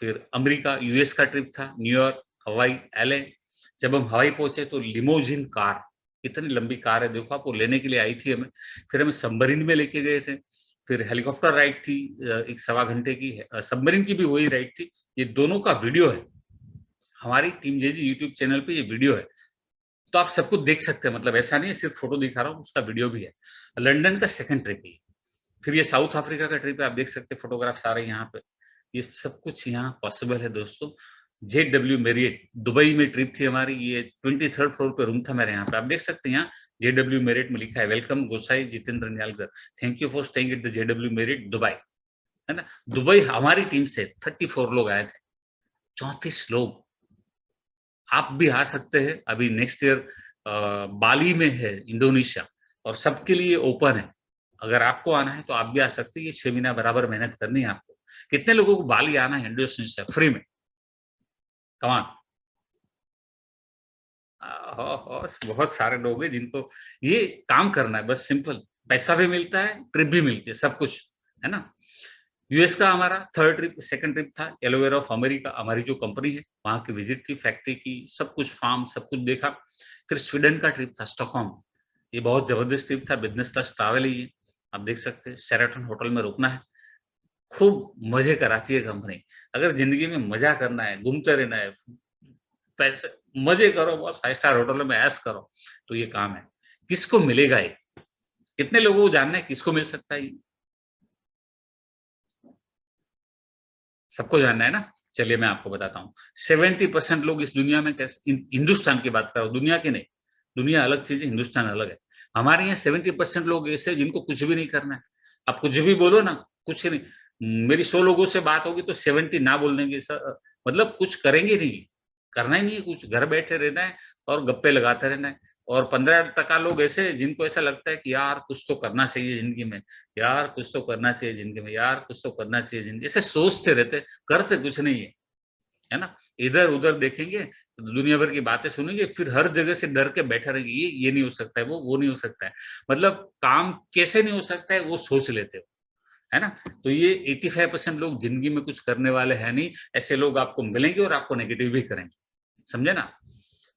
फिर अमेरिका यूएस का ट्रिप था, न्यूयॉर्क, हवाई, एलए। जब हम हवाई पहुंचे तो लिमोजिन कार, इतनी लंबी कार है देखो, आपको लेने के लिए आई थी हमें। फिर हमें सबमरीन में लेके गए थे, फिर हेलीकॉप्टर राइड थी, एक 1.25 घंटे की, सबमरीन की भी वही राइड थी। ये दोनों का वीडियो है हमारी टीम जेजी यूट्यूब चैनल पे, ये वीडियो है, तो आप सब कुछ देख सकते हैं, मतलब ऐसा नहीं है सिर्फ फोटो दिखा रहा हूँ, उसका वीडियो भी है। लंदन का सेकंड ट्रिप है। फिर ये साउथ अफ्रीका का ट्रिप है, आप देख सकते हैं फोटोग्राफ सारे यहाँ पे। ये सब कुछ यहाँ पॉसिबल है दोस्तों। JW मेरियट दुबई में ट्रिप थी हमारी, ये 23rd फ्लोर पे रूम था मेरे यहाँ पे, आप देख सकते हैं यहाँ JW मेरियट में लिखा है, welcome Gosai Jitendra Nyalkar, thank you for staying at the JW Marriott Dubai, है ना। दुबई हमारी टीम से 34 लोग आए थे, 34 लोग। आप भी आ सकते हैं, अभी नेक्स्ट ईयर बाली में है इंडोनेशिया, और सबके लिए ओपन है। अगर आपको आना है तो आप भी आ सकते हैं, ये 6 महीना बराबर मेहनत करनी है आपको। कितने लोगों को बाली आना है इंडोनेशिया फ्री में? कमान, बहुत सारे लोग हैं जिनको ये काम करना है, बस सिंपल, पैसा भी मिलता है, ट्रिप भी मिलती है, सब कुछ, है ना। यूएस का हमारा थर्ड ट्रिप, सेकंड ट्रिप था एलोवेरा ऑफ अमेरिका, हमारी जो कंपनी है वहां की विजिट थी, फैक्ट्री की, सब कुछ, फार्म, सब कुछ देखा। फिर स्वीडन का ट्रिप था स्टॉकहोम, ये बहुत जबरदस्त ट्रिप था, बिजनेस क्लास ट्रैवल ही है, आप देख सकते हैं। शेराटन होटल में रुकना है, खूब मजे कराती है कंपनी। अगर जिंदगी में मजा करना है, घूमते रहना है, पैसे मजे करो बस, 5 स्टार होटल में ऐश करो, तो ये काम है। किसको मिलेगा ये? कितने लोगों को जानना है किसको मिल सकता है ये? सबको जानना है ना। चलिए मैं आपको बताता हूँ। 70% लोग इस दुनिया में कैसे, हिंदुस्तान की बात करो, दुनिया की नहीं, दुनिया अलग चीज है, हिंदुस्तान अलग है। हमारे यहाँ 70% लोग ऐसे जिनको कुछ भी नहीं करना है। आप कुछ भी बोलो ना, कुछ नहीं। मेरी 100 लोगों से बात होगी तो 70 ना बोल देंगे सर, मतलब कुछ करेंगे नहीं, करना ही नहीं है कुछ, घर बैठे रहना है और गप्पे लगाते रहना है। और 15% लोग ऐसे हैं जिनको ऐसा लगता है कि यार कुछ तो करना चाहिए जिंदगी में, यार कुछ तो करना चाहिए जिंदगी में, यार कुछ तो करना चाहिए जिंदगी, ऐसे सोचते रहते, करते कुछ नहीं है ना। इधर उधर देखेंगे, दुनिया भर की बातें सुनेंगे, फिर हर जगह से डर के बैठे रहेंगे, ये नहीं हो सकता है, वो नहीं हो सकता है, मतलब काम कैसे नहीं हो सकता है वो सोच लेते हो, है ना। तो ये 85% लोग जिंदगी में कुछ करने वाले हैं नहीं, ऐसे लोग आपको मिलेंगे और आपको नेगेटिव भी करेंगे, समझे ना।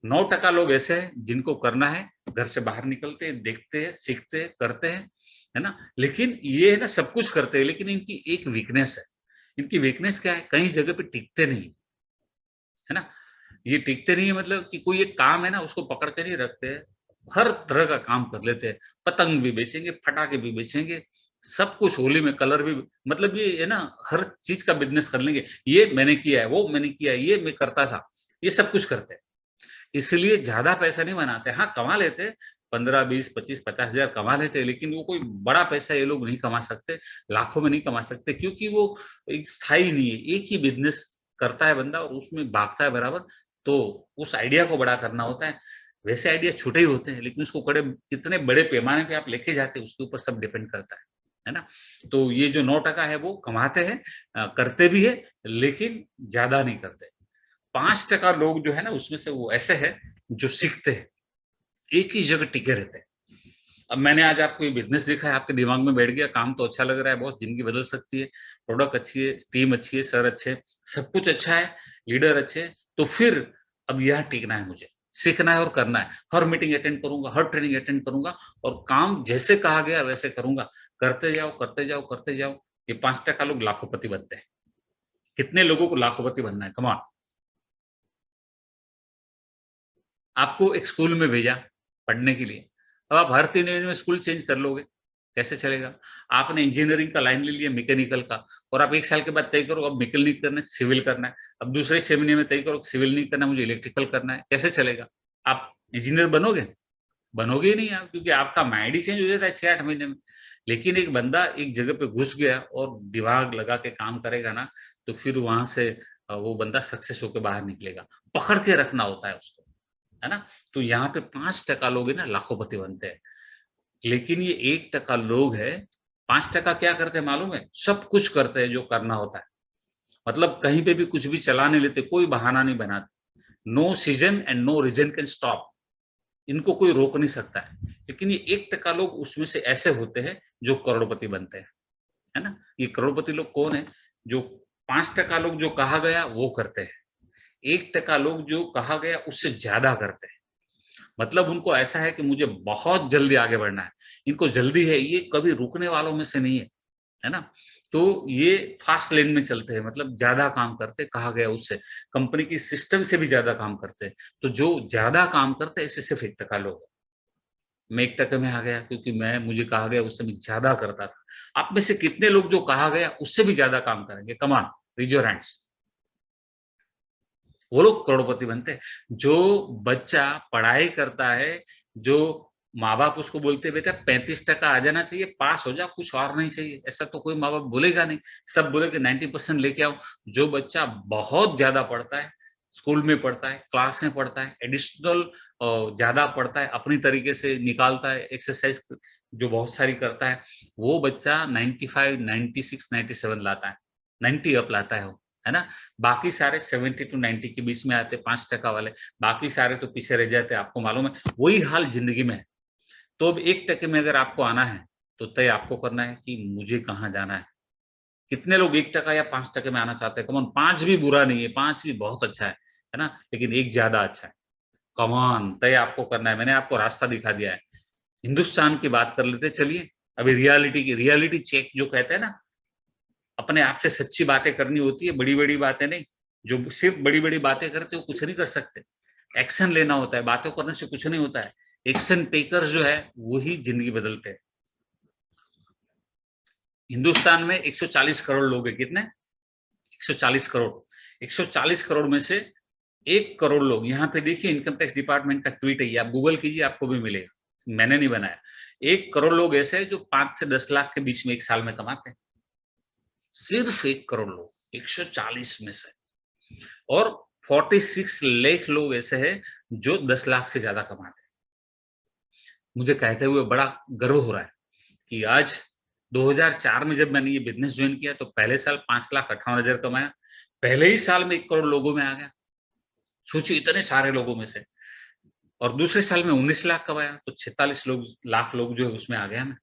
9% लोग ऐसे हैं जिनको करना है, घर से बाहर निकलते हैं, देखते हैं, सीखते हैं, करते हैं, है ना। लेकिन ये है ना, सब कुछ करते हैं, लेकिन इनकी एक वीकनेस है, इनकी वीकनेस क्या है, कई जगह पे टिकते नहीं, है ना। ये टिकते नहीं है मतलब कि कोई एक काम है ना, उसको पकड़ के नहीं रखते हैं, हर तरह का काम कर लेते हैं। पतंग भी बेचेंगे, पटाखे भी बेचेंगे, सब कुछ, होली में कलर भी, मतलब ये है ना, हर चीज का बिजनेस कर लेंगे। ये मैंने किया है, वो मैंने किया है, ये मैं करता था, ये सब कुछ करते हैं। इसलिए ज्यादा पैसा नहीं बनाते। हाँ, कमा लेते, 15, 20, 25, 50 हजार कमा लेते हैं, लेकिन वो कोई बड़ा पैसा ये लोग नहीं कमा सकते, लाखों में नहीं कमा सकते, क्योंकि वो एक स्थायी नहीं है। एक ही बिजनेस करता है बंदा और उसमें भागता है बराबर। तो उस आइडिया को बड़ा करना होता है। वैसे आइडिया छोटे ही होते हैं, लेकिन उसको कितने बड़े पैमाने पे आप लेके जाते हैं, उसके ऊपर सब डिपेंड करता है ना। तो ये जो 9% है वो कमाते हैं, करते भी है, लेकिन ज्यादा नहीं करते। 5% लोग जो है ना, उसमें से वो ऐसे है जो सीखते हैं, एक ही जगह टिके रहते हैं। अब मैंने आज आपको ये बिजनेस देखा है, आपके दिमाग में बैठ गया, काम तो अच्छा लग रहा है, बहुत जिंदगी बदल सकती है, प्रोडक्ट अच्छी है, टीम अच्छी है, सर अच्छे, सब कुछ अच्छा है, लीडर अच्छे हैं, तो फिर अब यहाँ टिकना है, मुझे सीखना है और करना है। हर मीटिंग अटेंड करूंगा, हर ट्रेनिंग अटेंड करूंगा, और काम जैसे कहा गया वैसे करूंगा। करते जाओ, करते जाओ, करते जाओ। ये 5% लोग लाखोपति बनते हैं। कितने लोगों को लाखोपति बनना है, कमान। आपको एक स्कूल में भेजा पढ़ने के लिए, अब आप हर 3 महीने में स्कूल चेंज कर लोगे, कैसे चलेगा। आपने इंजीनियरिंग का लाइन ले लिया, मैकेनिकल का, और आप 1 साल के बाद तय करो अब मैकेनिकल करना है, सिविल करना है। अब दूसरे 6 महीने में तय करो सिविल नहीं करना, मुझे इलेक्ट्रिकल करना है, कैसे चलेगा। आप इंजीनियर बनोगे? बनोगे ही नहीं आप, क्योंकि आपका माइंड ही चेंज हो जाता है 6-8 महीने में। लेकिन एक बंदा एक जगह पे घुस गया और दिमाग लगा के काम करेगा ना, तो फिर वहां से वो बंदा सक्सेस होकर बाहर निकलेगा। पकड़ के रखना होता है उसको, है ना। तो यहाँ पे 5% लोग है ना, लाखोपति बनते हैं। लेकिन ये 1% लोग है, 5% क्या करते हैं मालूम है, सब कुछ करते हैं जो करना होता है। मतलब कहीं पे भी कुछ भी चला नहीं लेते, कोई बहाना नहीं बनाते। No season and no reason can stop, इनको कोई रोक नहीं सकता है। लेकिन ये 1% लोग उसमें से ऐसे होते हैं जो करोड़पति बनते हैं, है ना। ये करोड़पति लोग कौन है? जो 5% लोग जो कहा गया वो करते हैं, 1% लोग जो कहा गया उससे ज्यादा करते हैं। मतलब उनको ऐसा है कि मुझे बहुत जल्दी आगे बढ़ना है, इनको जल्दी है, ये कभी रुकने वालों में से नहीं है ना। तो ये फास्ट लेन में चलते हैं, मतलब ज्यादा काम करते, कहा गया उससे, कंपनी की सिस्टम से भी ज्यादा काम करते हैं। तो जो ज्यादा काम करते हैं, ऐसे सिर्फ 1% लोग हैं। मैं 1% में आ गया क्योंकि मुझे कहा गया उससे मैं ज्यादा करता था। आप में से कितने लोग जो कहा गया उससे भी ज्यादा काम करेंगे, कमान, रेज योर हैंड्स। वो लोग करोड़पति बनते हैं। जो बच्चा पढ़ाई करता है, जो माँ बाप उसको बोलते हैं बेटा 35% आ जाना चाहिए, पास हो जा, कुछ और नहीं चाहिए, ऐसा तो कोई माँ बाप बोलेगा नहीं। सब बोलेगे 90% लेके आओ। जो बच्चा बहुत ज्यादा पढ़ता है, स्कूल में पढ़ता है, क्लास में पढ़ता है, एडिशनल ज्यादा पढ़ता है, अपनी तरीके से निकालता है, एक्सरसाइज जो बहुत सारी करता है, वो बच्चा 95, 96, 97 लाता है, 90 अप लाता है वो, है ना। बाकी सारे 70 to 90 के बीच में आते, 5% वाले, बाकी सारे तो पीछे रह जाते, आपको मालूम है। वही हाल जिंदगी में है। तो अब 1% में अगर आपको आना है, तो तय आपको करना है कि मुझे कहाँ जाना है। कितने लोग 1% या 5% में आना चाहते हैं? कमान, 5 भी बुरा नहीं है, 5 भी बहुत अच्छा है ना, लेकिन एक ज्यादा अच्छा है। कमान, तय आपको करना है। मैंने आपको रास्ता दिखा दिया है। हिंदुस्तान की बात कर लेते चलिए, अभी रियलिटी चेक जो कहते हैं ना, अपने आप से सच्ची बातें करनी होती है, बड़ी बड़ी बातें नहीं। जो सिर्फ बड़ी बड़ी बातें करते हो कुछ नहीं कर सकते, एक्शन लेना होता है, बातें करने से कुछ नहीं होता है। एक्शन टेकर जो है वही जिंदगी बदलते हैं। हिंदुस्तान में 140 करोड़ लोग हैं, कितने? 140 करोड़। 140 करोड़ में से 1 करोड़ लोग, यहाँ पे देखिए इनकम टैक्स डिपार्टमेंट का ट्वीट है, आप गूगल कीजिए, आपको भी मिलेगा, मैंने नहीं बनाया। 1 करोड़ लोग ऐसे हैं जो 5 से 10 लाख के बीच में एक साल में कमाते हैं। सिर्फ 1 करोड़ लोग 140 में से। और 46 लाख लोग ऐसे हैं जो 10 लाख से ज्यादा कमाते हैं। मुझे कहते हुए बड़ा गर्व हो रहा है कि आज 2004 में जब मैंने ये बिजनेस ज्वाइन किया, तो पहले साल 5,58,000 कमाया, पहले ही साल में 1 करोड़ लोगों में आ गया। सोचिए, इतने सारे लोगों में से। और दूसरे साल में 19 लाख कमाया, तो 46 लाख लोग जो है उसमें आ गया मैं।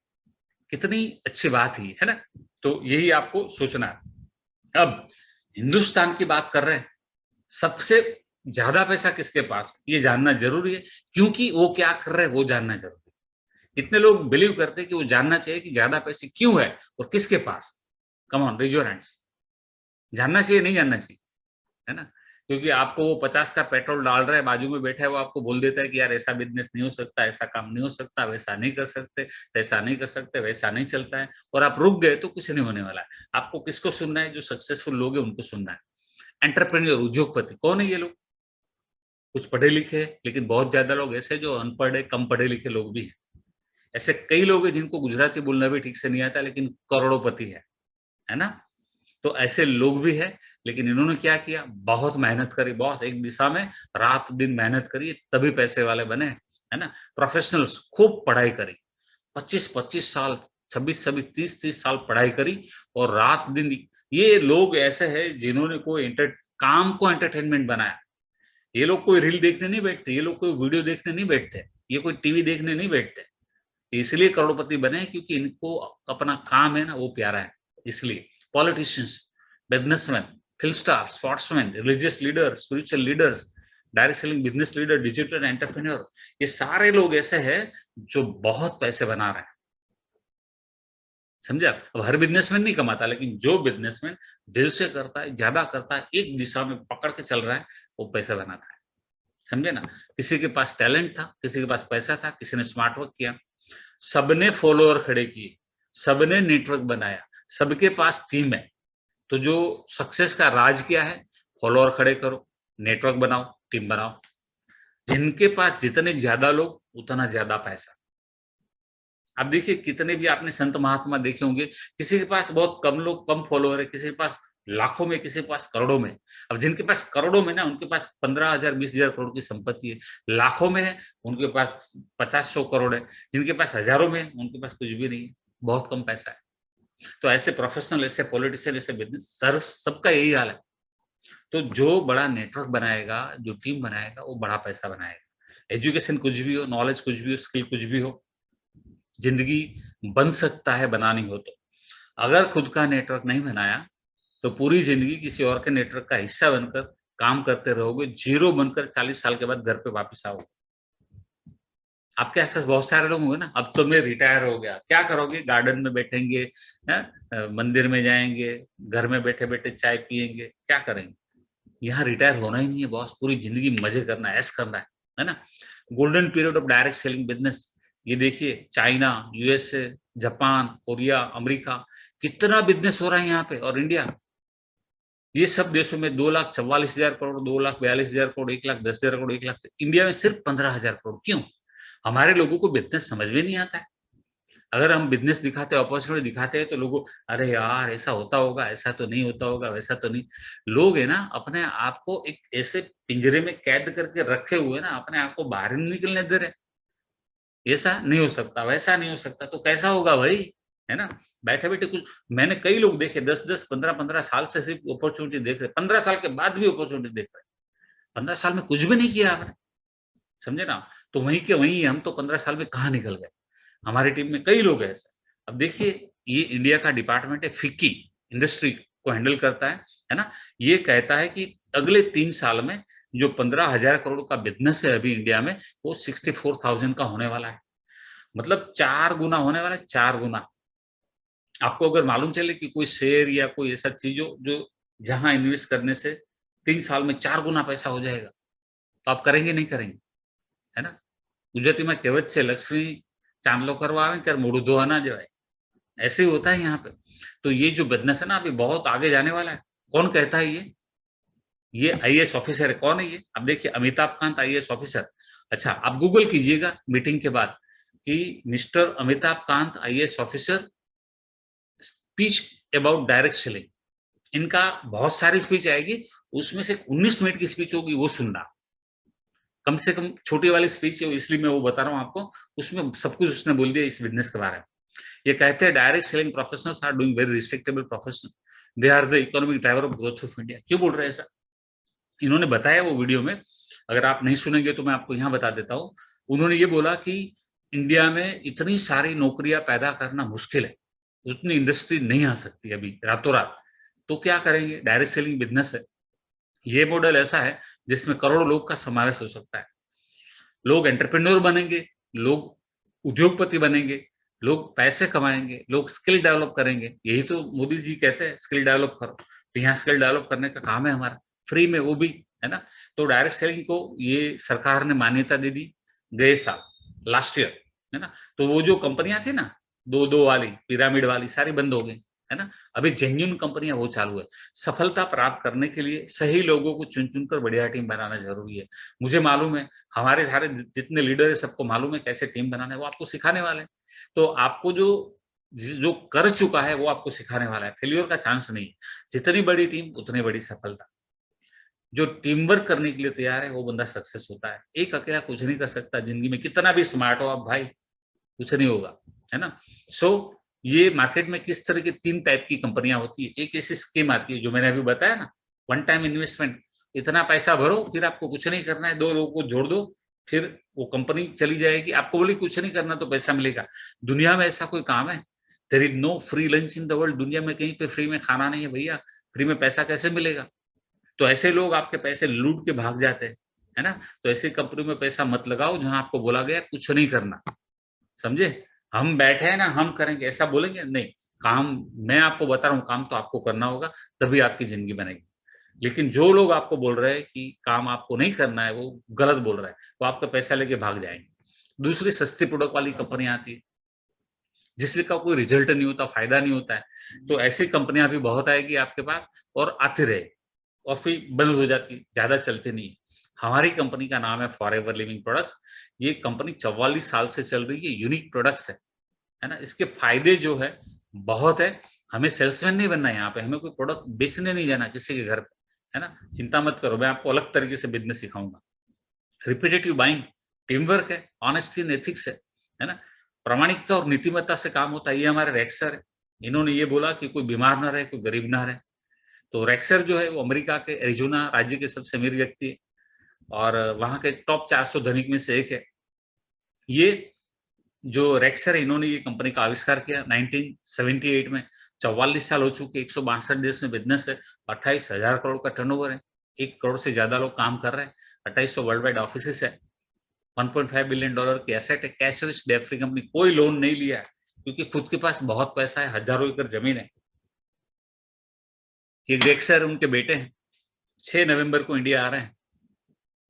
कितनी अच्छी बात है ना। तो यही आपको सोचना है। अब हिंदुस्तान की बात कर रहे हैं, सबसे ज्यादा पैसा किसके पास, ये जानना जरूरी है, क्योंकि वो क्या कर रहे हैं वो जानना जरूरी है। कितने लोग बिलीव करते हैं कि वो जानना चाहिए कि ज्यादा पैसे क्यों है और किसके पास? Come on, raise your hands. जानना चाहिए, नहीं जानना चाहिए, है ना? क्योंकि आपको वो 50 का पेट्रोल डाल रहा है, बाजू में बैठा है, वो आपको बोल देता है कि यार ऐसा बिजनेस नहीं हो सकता, ऐसा काम नहीं हो सकता, वैसा नहीं कर सकते, ऐसा नहीं कर सकते, वैसा नहीं चलता है, और आप रुक गए तो कुछ नहीं होने वाला है। आपको किसको सुनना है? जो सक्सेसफुल लोग हैं उनको सुनना है। एंटरप्रेन्योर, उद्योगपति कौन है ये लोग? कुछ पढ़े लिखे हैं, लेकिन बहुत ज्यादा लोग ऐसे जो अनपढ़ है, कम पढ़े लिखे लोग भी हैं। ऐसे कई लोग हैं जिनको गुजराती बोलना भी ठीक से नहीं आता, लेकिन करोड़ोपति है ना? तो ऐसे लोग भी हैं, लेकिन इन्होंने क्या किया? बहुत मेहनत करी बॉस, एक दिशा में रात दिन मेहनत करी, तभी पैसे वाले बने, है ना? प्रोफेशनल्स खूब पढ़ाई करी, 25-25 साल, 26-26, 30-30 साल पढ़ाई करी, और रात दिन। ये लोग ऐसे हैं जिन्होंने कोई काम को एंटरटेनमेंट बनाया। ये लोग कोई रील देखने नहीं बैठते, ये लोग कोई वीडियो देखने नहीं बैठते, ये कोई टीवी देखने नहीं बैठते। इसलिए करोड़पति बने क्योंकि इनको अपना काम है ना वो प्यारा है, इसलिए। Politicians, businessman, film star, sportsman, religious leader, spiritual leaders, direct selling business leader, digital entrepreneur, ये सारे लोग ऐसे हैं जो बहुत पैसे बना रहे हैं। समझे आप? अब हर बिजनेसमैन नहीं कमाता, लेकिन जो बिजनेसमैन दिल से करता है, ज्यादा करता है, एक दिशा में पकड़ के चल रहा है, वो पैसा बनाता है। समझे ना? किसी के पास टैलेंट था, किसी के पास पैसा था, किसी ने स्मार्ट वर्क किया, सबने फॉलोअर खड़े किए, सबने नेटवर्क बनाया, सबके पास टीम है। तो जो सक्सेस का राज क्या है? फॉलोअर खड़े करो, नेटवर्क बनाओ, टीम बनाओ। जिनके पास जितने ज्यादा लोग, उतना ज्यादा पैसा। अब देखिए, कितने भी आपने संत महात्मा देखे होंगे, किसी के पास बहुत कम लोग, कम फॉलोअर है, किसी के पास लाखों में, किसी के पास करोड़ों में। अब जिनके पास करोड़ों में ना, उनके पास 15,000 20,000 करोड़ की संपत्ति है। लाखों में है, उनके पास 50-100 करोड़ है। जिनके पास हजारों में है, उनके पास कुछ भी नहीं है, बहुत कम पैसा है। तो ऐसे प्रोफेशनल, ऐसे पॉलिटिशियन, ऐसे बिजनेस, सर सबका यही हाल है। तो जो बड़ा नेटवर्क बनाएगा, जो टीम बनाएगा, वो बड़ा पैसा बनाएगा। एजुकेशन कुछ भी हो, नॉलेज कुछ भी हो, स्किल कुछ भी हो, जिंदगी बन सकता है बनानी हो तो। अगर खुद का नेटवर्क नहीं बनाया, तो पूरी जिंदगी किसी और के नेटवर्क का हिस्सा बनकर काम करते रहोगे, जीरो बनकर 40 साल के बाद घर पे वापस आओगे। आपके आसपास बहुत सारे लोग होंगे ना, अब तो मैं रिटायर हो गया, क्या करोगे? गार्डन में बैठेंगे, मंदिर में जाएंगे, घर में बैठे बैठे चाय पियेंगे, क्या करेंगे? यहाँ रिटायर होना ही नहीं है बॉस, पूरी जिंदगी मजे करना है, ऐश करना है ना? Golden period of direct selling business. ये देखिए, China, USA, Japan, Korea, America, कितना बिजनेस हो रहा है यहाँ पे, और इंडिया, ये सब देशों में 2,44,000 करोड़, 2,42,000 करोड़, 1,10,000 करोड़, 1 लाख। इंडिया में सिर्फ 15,000 करोड़। क्यों? हमारे लोगों को बिजनेस समझ में नहीं आता है। अगर हम बिजनेस दिखाते हैं, अपॉर्चुनिटी दिखाते हैं, तो लोगों, अरे यार ऐसा होता होगा, ऐसा तो नहीं होता होगा, वैसा तो नहीं। लोग है ना, अपने आप को एक ऐसे पिंजरे में कैद करके रखे हुए ना, अपने आप को बाहर नहीं निकलने दे रहे। ऐसा नहीं हो सकता, वैसा नहीं हो सकता, तो कैसा होगा भाई? है ना? बैठे बैठे कुछ, मैंने कई लोग देखे 10-10, 15-15 साल से सिर्फ अपॉर्चुनिटी देख रहे, 15 साल के बाद भी अपॉर्चुनिटी देख रहे। 15 साल में कुछ भी नहीं किया आपने। समझे ना? तो वहीं के वहीं हम तो 15 साल में कहाँ निकल गए। हमारी टीम में कई लोग हैं ऐसे। अब देखिए, ये इंडिया का डिपार्टमेंट है, फिक्की इंडस्ट्री को हैंडल करता है ना? ये कहता है कि अगले 3 साल में जो 15,000 करोड़ का बिजनेस है अभी इंडिया में, वो 64,000 का होने वाला है। मतलब 4 गुना होने वाला है, 4 गुना। आपको अगर मालूम चले कि कोई शेयर या कोई ऐसा चीज हो जो जहां इन्वेस्ट करने से 3 साल में 4 गुना पैसा हो जाएगा, तो आप करेंगे नहीं करेंगे? है ना? ગુજરાતીમાં કહેવત છે, લક્ષ્મી ચાંદલો કરવા આવે ત્યારે મોઢું ધોવા ના જવાય। ऐसे ही होता है यहाँ पे। तो ये जो बिजनेस है ना, अभी बहुत आगे जाने वाला है। कौन कहता है ये आईएएस ऑफिसर है। कौन है ये? अब देखिए, अमिताभ कांत आईएएस ऑफिसर। अच्छा, आप गूगल कीजिएगा मीटिंग के बाद कि mister Amitabh Kant IAS officer speech about direct selling. इनका बहुत सारी स्पीच आएगी, उसमें से 19 मिनट की स्पीच होगी, वो सुनना। कम से कम छोटी वाली स्पीच है, इसलिए मैं वो बता रहा हूँ आपको। उसमें सब कुछ उसने बोल दिया इस बिजनेस के बारे में। ये कहते हैं direct selling professionals are doing very respectable profession, they are the economic driver of growth of India. क्यों बोल रहे हैं ऐसा? इन्होंने बताया वो वीडियो में। अगर आप नहीं सुनेंगे तो मैं आपको यहाँ बता देता हूँ। उन्होंने ये बोला कि इंडिया में इतनी सारी नौकरियां पैदा करना मुश्किल है, उतनी इंडस्ट्री नहीं आ सकती अभी रातों रात। तो क्या करेंगे? डायरेक्ट सेलिंग बिजनेस है। ये मॉडल ऐसा है जिसमें करोड़ों लोग का समावेश हो सकता है। लोग एंटरप्रेन्योर बनेंगे, लोग उद्योगपति बनेंगे, लोग पैसे कमाएंगे, लोग स्किल डेवलप करेंगे। यही तो मोदी जी कहते हैं, स्किल डेवलप करो। तो यहाँ स्किल डेवलप करने का काम है हमारा, फ्री में, वो भी, है ना। तो डायरेक्ट सेलिंग को ये सरकार ने मान्यता दे दी गए साल, लास्ट ईयर, है ना। तो वो जो कंपनियां थी ना, दो वाली, पिरामिड वाली, सारी बंद हो गई, है ना। अभी जेन्युइन कंपनियां वो चालू है। सफलता प्राप्त करने के लिए सही लोगों को चुन चुनकर बढ़िया टीम बनाना जरूरी है। मुझे मालूम है, हमारे सारे जितने लीडर है सबको मालूम है कैसे टीम बनाना है, वो आपको सिखाने वाले हैं। तो आपको जो जो कर चुका है वो आपको सिखाने वाला है, फेल्योर का चांस नहीं है। जितनी बड़ी टीम उतनी बड़ी सफलता। जो टीम वर्क करने के लिए तैयार है वो बंदा सक्सेस होता है। एक अकेला कुछ नहीं कर सकता जिंदगी में, कितना भी स्मार्ट हो आप भाई, कुछ नहीं होगा, है ना। सो ये मार्केट में किस तरह की 3 टाइप की कंपनियां होती है। एक ऐसी स्कीम आती है जो मैंने अभी बताया ना, वन टाइम इन्वेस्टमेंट, इतना पैसा भरो, फिर आपको कुछ नहीं करना है, 2 लोगों को जोड़ दो, फिर वो कंपनी चली जाएगी। आपको बोली कुछ नहीं करना तो पैसा मिलेगा। दुनिया में ऐसा कोई काम है? There is no free lunch in the world. दुनिया में कहीं पे फ्री में खाना नहीं है भैया, फ्री में पैसा कैसे मिलेगा? तो ऐसे लोग आपके पैसे लूट के भाग जाते हैं, है ना। तो ऐसी कंपनी में पैसा मत लगाओ जहां आपको बोला गया कुछ नहीं करना, समझे। हम बैठे हैं ना, हम करेंगे, ऐसा बोलेंगे नहीं। काम, मैं आपको बता रहा हूँ, काम तो आपको करना होगा, तभी आपकी जिंदगी बनेगी। लेकिन जो लोग आपको बोल रहे हैं कि काम आपको नहीं करना है, वो गलत बोल रहा है, वो आपका पैसा लेके भाग जाएंगे। दूसरी सस्ती प्रोडक्ट वाली कंपनी आती है जिसका कोई रिजल्ट नहीं होता, फायदा नहीं होता है। तो ऐसी कंपनियां भी बहुत आएगी आपके पास और आती रहे, और फिर बंद हो जाती, ज्यादा चलती नहीं। हमारी कंपनी का नाम है फॉरएवर लिविंग प्रोडक्ट्स। ये कंपनी 44 साल से चल रही है, यूनिक प्रोडक्ट्स है ना। इसके फायदे जो है बहुत है। हमें सेल्समैन नहीं बनना है यहाँ पे, हमें कोई प्रोडक्ट बेचने नहीं जाना किसी के घर पे, है ना। चिंता मत करो, मैं आपको अलग तरीके से बिजनेस सिखाऊंगा। रिपीटेटिव बाइंग, टीम वर्क है, ऑनेस्टी एंड एथिक्स है ना। प्रामाणिकता और नीतिमत्ता से काम होता है। ये हमारे रेक्सर है, इन्होंने ये बोला कि कोई बीमार ना रहे, कोई गरीब ना रहे। तो रेक्सर जो है वो अमेरिका के एरिजोना राज्य के सबसे अमीर व्यक्ति है और वहां के टॉप 400 धनिक में से एक है। ये जो रेक्सर है, इन्होंने ये कंपनी का आविष्कार किया 1978 में। 44 साल हो चुके, 162 देश में बिजनेस है, 28,000 करोड़ का टर्नओवर है, 1 करोड़ से ज्यादा लोग काम कर रहे हैं, 2800 वर्ल्ड वाइड ऑफिस है, $1.5 बिलियन की एसेट है, cash rich debt free company, कोई लोन नहीं लिया है क्योंकि खुद के पास बहुत पैसा है, हजारों एकड़ जमीन है। ये रेक्सर उनके बेटे हैं। 6 नवंबर को इंडिया आ रहे हैं,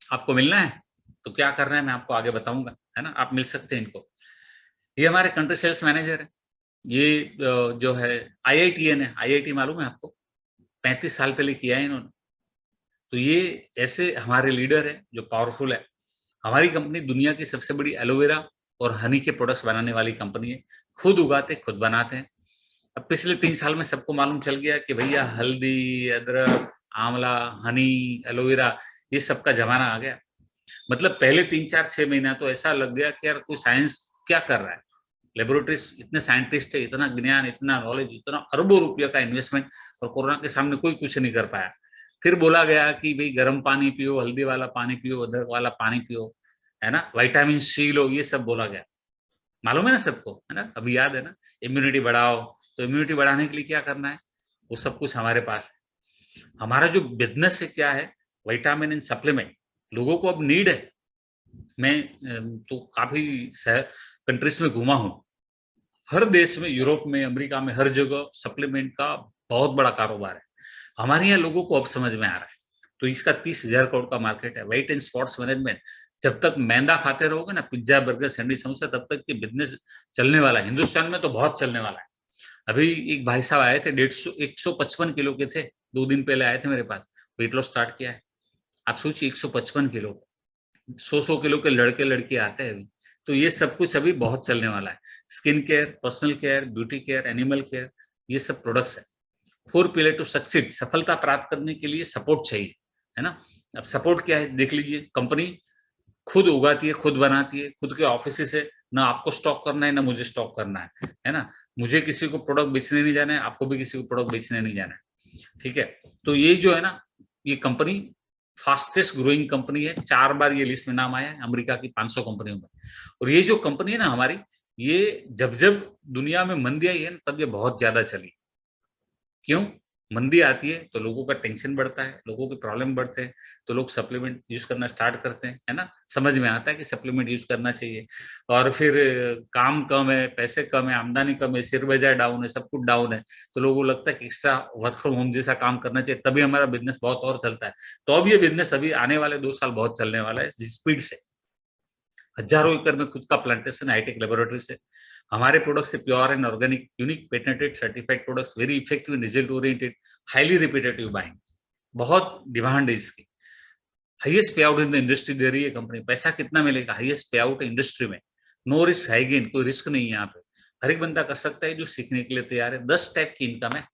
आपको मिलना है तो क्या करना है मैं आपको आगे बताऊंगा, है ना। आप मिल सकते हैं इनको। ये हमारे कंट्री सेल्स मैनेजर है। ये जो है IITN है, IIT मालूम है आपको, 35 साल पहले किया है इन्होंने। तो ये ऐसे हमारे लीडर है जो पावरफुल है। हमारी कंपनी दुनिया की सबसे बड़ी एलोवेरा और हनी के प्रोडक्ट्स बनाने वाली कंपनी है। खुद उगाते, खुद बनाते हैं। अब पिछले 3 साल में सबको मालूम चल गया कि भैया हल्दी, अदरक, आंवला, हनी, एलोवेरा, ये सब का जमाना आ गया। मतलब पहले 3, 4, 6 महीना तो ऐसा लग गया कि यार कोई साइंस क्या कर रहा है। लेबोरेटरीज, इतने साइंटिस्ट है, इतना ज्ञान, इतना नॉलेज, इतना अरबों रुपये का इन्वेस्टमेंट, और कोरोना के सामने कोई कुछ नहीं कर पाया। फिर बोला गया कि भाई गर्म पानी पियो, हल्दी वाला पानी पियो, अदरक वाला पानी पियो, है ना, विटामिन सी लो, ये सब बोला गया। मालूम है ना सबको, है ना, अभी याद है ना। इम्यूनिटी बढ़ाओ, तो इम्यूनिटी बढ़ाने के लिए क्या करना है, वो सब कुछ हमारे पास है। हमारा जो बिजनेस है क्या है, विटामिन एंड सप्लीमेंट। लोगों को अब नीड है। मैं तो काफी कंट्रीज में घुमा हूँ, हर देश में, यूरोप में, अमेरिका में, हर जगह सप्लीमेंट का बहुत बड़ा कारोबार है। हमारे यहाँ लोगों को अब समझ में आ रहा है। तो इसका 30,000 करोड़ का मार्केट है। वेट एंड स्पोर्ट्स मैनेजमेंट, जब तक मैदा खाते रहोगे ना, पिज्जा, बर्गर, सैंडविच, समोसा, तब तक ये बिजनेस चलने वाला है। हिंदुस्तान में तो बहुत चलने वाला है। अभी एक भाई साहब आए थे, 155 किलो के थे, 2 दिन पहले आए थे मेरे पास, वेट लॉस स्टार्ट किया है। आप सोचिए 155 किलो, 100 किलो के लड़के लड़की आते हैं अभी। तो ये सब कुछ अभी बहुत चलने वाला है। Skin care, personal care, beauty care, animal care, ये सब प्रोडक्ट्स है। 4 पिलर टू सक्सीड, सफलता प्राप्त करने के लिए सपोर्ट चाहिए, है ना। अब सपोर्ट क्या है देख लीजिए। कंपनी खुद उगाती है, खुद बनाती है, खुद के ऑफिस से, ना आपको स्टॉक करना है ना मुझे स्टॉक करना है ना। मुझे किसी को प्रोडक्ट बेचने नहीं जाना है, आपको भी किसी को प्रोडक्ट बेचने नहीं जाना है, ठीक है। तो ये जो है ना, ये कंपनी फास्टेस्ट ग्रोइंग कंपनी है। 4 बार ये लिस्ट में नाम आया है अमेरिका की 500 कंपनियों में। और ये जो कंपनी है ना हमारी, ये जब जब दुनिया में मंदी आई है तब ये बहुत ज्यादा चली। क्यों? मंदी आती है तो लोगों का टेंशन बढ़ता है, लोगों के प्रॉब्लम बढ़ते हैं, तो लोग सप्लीमेंट यूज करना स्टार्ट करते हैं, है ना। समझ में आता है कि सप्लीमेंट यूज करना चाहिए। और फिर काम कम है, पैसे कम है, आमदनी कम है, शेयर बाजार डाउन है, सब कुछ डाउन है, तो लोगों को लगता है कि एक्स्ट्रा वर्क फ्रॉम होम जैसा काम करना चाहिए, तभी हमारा बिजनेस बहुत और चलता है। तो अब ये बिजनेस अभी आने वाले 2 साल बहुत चलने वाला है जिस स्पीड से। हजारों एकड़ में खुद का प्लांटेशन, हाईटेक लेबोरेटरी से हमारे प्रोडक्ट से pure and organic, unique, patented, certified products, very effective, result oriented, highly repetitive buying, बहुत डिमांड है इसकी। हाईएस्ट पे आउट इन द इंडस्ट्री दे रही है कंपनी। पैसा कितना मिलेगा? हाईएस्ट पे आउट इंडस्ट्री में। नो रिस्क हाई गेन, कोई रिस्क नहीं है यहाँ पे। हर एक बंदा कर सकता है जो सीखने के लिए तैयार है। 10 टाइप की इनकम है,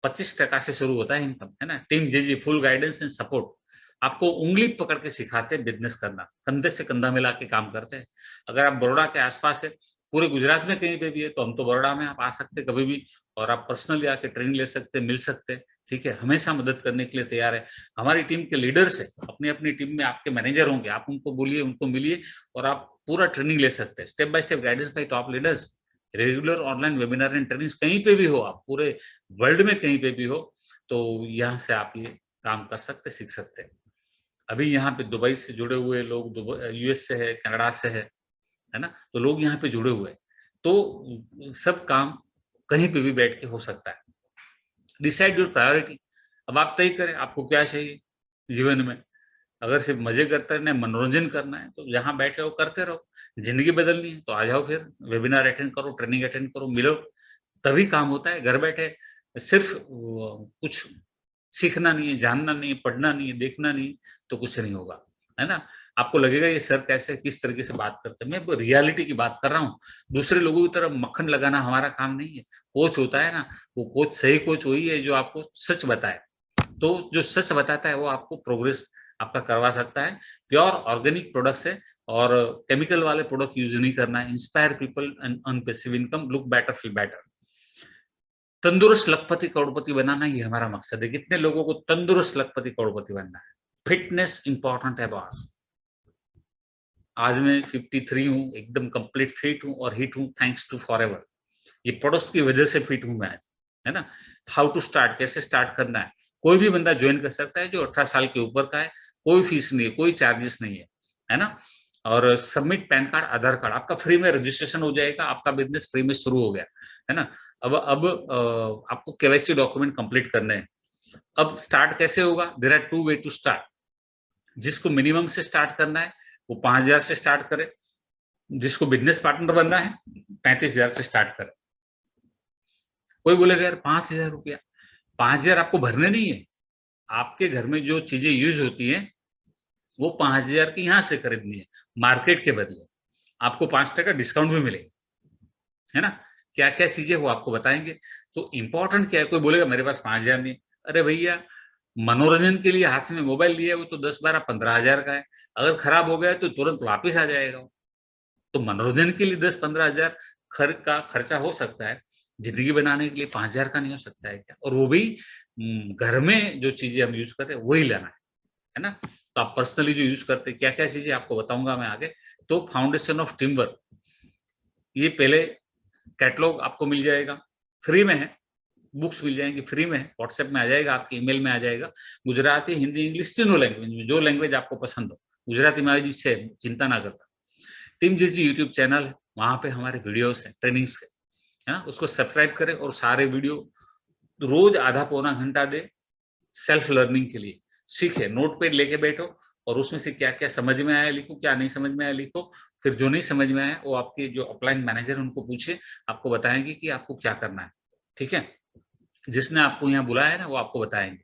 25% से शुरू होता है इनकम, है ना। टीम जीजी, फुल गाइडेंस एंड सपोर्ट। आपको उंगली पकड़ के सिखाते हैं बिजनेस करना, कंधे से कंधा मिला के काम करते हैं। अगर आप बड़ौदा के आसपास है, पूरे गुजरात में कहीं पे भी है, तो हम तो बड़ौदा में आप आ सकते हैं कभी भी, और आप पर्सनली आके ट्रेनिंग ले सकते हैं, मिल सकते हैं, ठीक है। हमेशा मदद करने के लिए तैयार है। हमारी टीम के लीडर्स है, अपनी अपनी टीम में आपके मैनेजर होंगे, आप उनको बोलिए, उनको मिलिए, और आप पूरा ट्रेनिंग ले सकते हैं, step by step guidance bye top leaders. Regular online webinar and training कहीं पे भी हो आप, पूरे वर्ल्ड में कहीं पे भी हो, तो यहाँ से आप ये काम कर सकते, सीख सकते हैं। अभी यहाँ पे दुबई से जुड़े हुए लोग, यूएस से है, कनाडा से है ना, तो लोग यहाँ पे जुड़े हुए हैं। तो सब काम कहीं पे भी बैठ के हो सकता है। Decide your priority. अब आप तय करें आपको क्या चाहिए जीवन में। अगर सिर्फ मजे करते रहना है, मनोरंजन करना है, तो जहाँ बैठे हो करते रहो। जिंदगी बदलनी है तो आ जाओ, फिर वेबिनार अटेंड करो, ट्रेनिंग अटेंड करो, मिलो, तभी काम होता है। घर बैठे सिर्फ कुछ सीखना नहीं है, जानना नहीं है, पढ़ना नहीं है, देखना नहीं, तो कुछ नहीं होगा, है ना। आपको लगेगा ये सर कैसे, किस तरीके से बात करते हैं। मैं रियलिटी की बात कर रहा हूँ। दूसरे लोगों की तरफ मक्खन लगाना हमारा काम नहीं है। कोच होता है ना, वो कोच, सही कोच वही है जो आपको सच बताए। तो जो सच बताता है वो आपको प्रोग्रेस आपका करवा सकता है। प्योर ऑर्गेनिक प्रोडक्ट्स है, और केमिकल वाले प्रोडक्ट यूज नहीं करना है। Inspire people and earn passive income, look better, feel better. तंदुरुस्त लखपति करोड़पति बनाना ये हमारा मकसद है। कितने लोगों को तंदुरुस्त लखपति करोड़पति बनना है? फिटनेस इंपॉर्टेंट है बॉस। आज मैं 53 हूँ, एकदम कंप्लीट फिट हूँ और हिट हूँ, थैंक्स टू फॉरएवर। ये प्रोडक्ट्स की वजह से फिट हूँ मैं आज, है ना। हाउ टू स्टार्ट, कैसे स्टार्ट करना है, कोई भी बंदा ज्वाइन कर सकता है जो 18 साल के ऊपर का है। कोई फीस नहीं है, कोई चार्जेस नहीं है ना। और सबमिट पैन कार्ड, आधार कार्ड, आपका फ्री में रजिस्ट्रेशन हो जाएगा, आपका बिजनेस फ्री में शुरू हो गया, है ना। अब आपको केवाईसी डॉक्यूमेंट कंप्लीट करने हैं। अब स्टार्ट कैसे होगा? There are 2 way to start. जिसको मिनिमम से स्टार्ट करना है वो 5,000 से स्टार्ट करे। जिसको बिजनेस पार्टनर बनना है 35,000 से स्टार्ट करे। कोई बोलेगा यार 5,000 रुपया, 5,000 आपको भरने नहीं है। आपके घर में जो चीजें यूज होती है वो 5,000 की यहाँ से खरीदनी है, मार्केट के बदले। आपको 5% डिस्काउंट भी मिलेगा, है ना। क्या क्या चीजें वो आपको बताएंगे। तो इंपॉर्टेंट क्या है? कोई बोलेगा मेरे पास 5,000 नहीं। अरे भैया, मनोरंजन के लिए हाथ में मोबाइल लिया वो तो 10-12-15 हजार का है। अगर खराब हो गया तो तुरंत वापिस आ जाएगा। तो मनोरंजन के लिए 10-15 हजार का खर्चा हो सकता है, जिंदगी बनाने के लिए 5,000 का नहीं हो सकता है क्या? और वो भी घर में जो चीजें हम यूज करते हैं वही लेना है ना। तो आप पर्सनली जो यूज करते हैं क्या क्या चीजें आपको बताऊंगा मैं आगे। तो फाउंडेशन ऑफ टीम वर्क, ये पहले कैटलॉग आपको मिल जाएगा, फ्री में है। बुक्स मिल जाएंगी फ्री में है, व्हाट्सएप में आ जाएगा, आपके ईमेल में आ जाएगा। गुजराती, हिंदी, इंग्लिश, तीनों लैंग्वेज में, जो लैंग्वेज आपको पसंद हो। गुजराती में भी से चिंता ना करता। टीम जीजी यूट्यूब चैनल है, वहां पे हमारे वीडियोस है, ट्रेनिंग्स है ना। उसको सब्सक्राइब करें और सारे वीडियो रोज आधा पौना घंटा दे सेल्फ लर्निंग के लिए। सीखे, नोट पेड लेके बैठो और उसमें से क्या क्या समझ में आया लिखो, क्या नहीं समझ में आया लिखो। फिर जो नहीं समझ में आया वो आपके जो अपलाइन मैनेजर उनको पूछे, आपको बताएंगे कि आपको क्या करना है, ठीक है। जिसने आपको यहाँ बुलाया है ना वो आपको बताएंगे।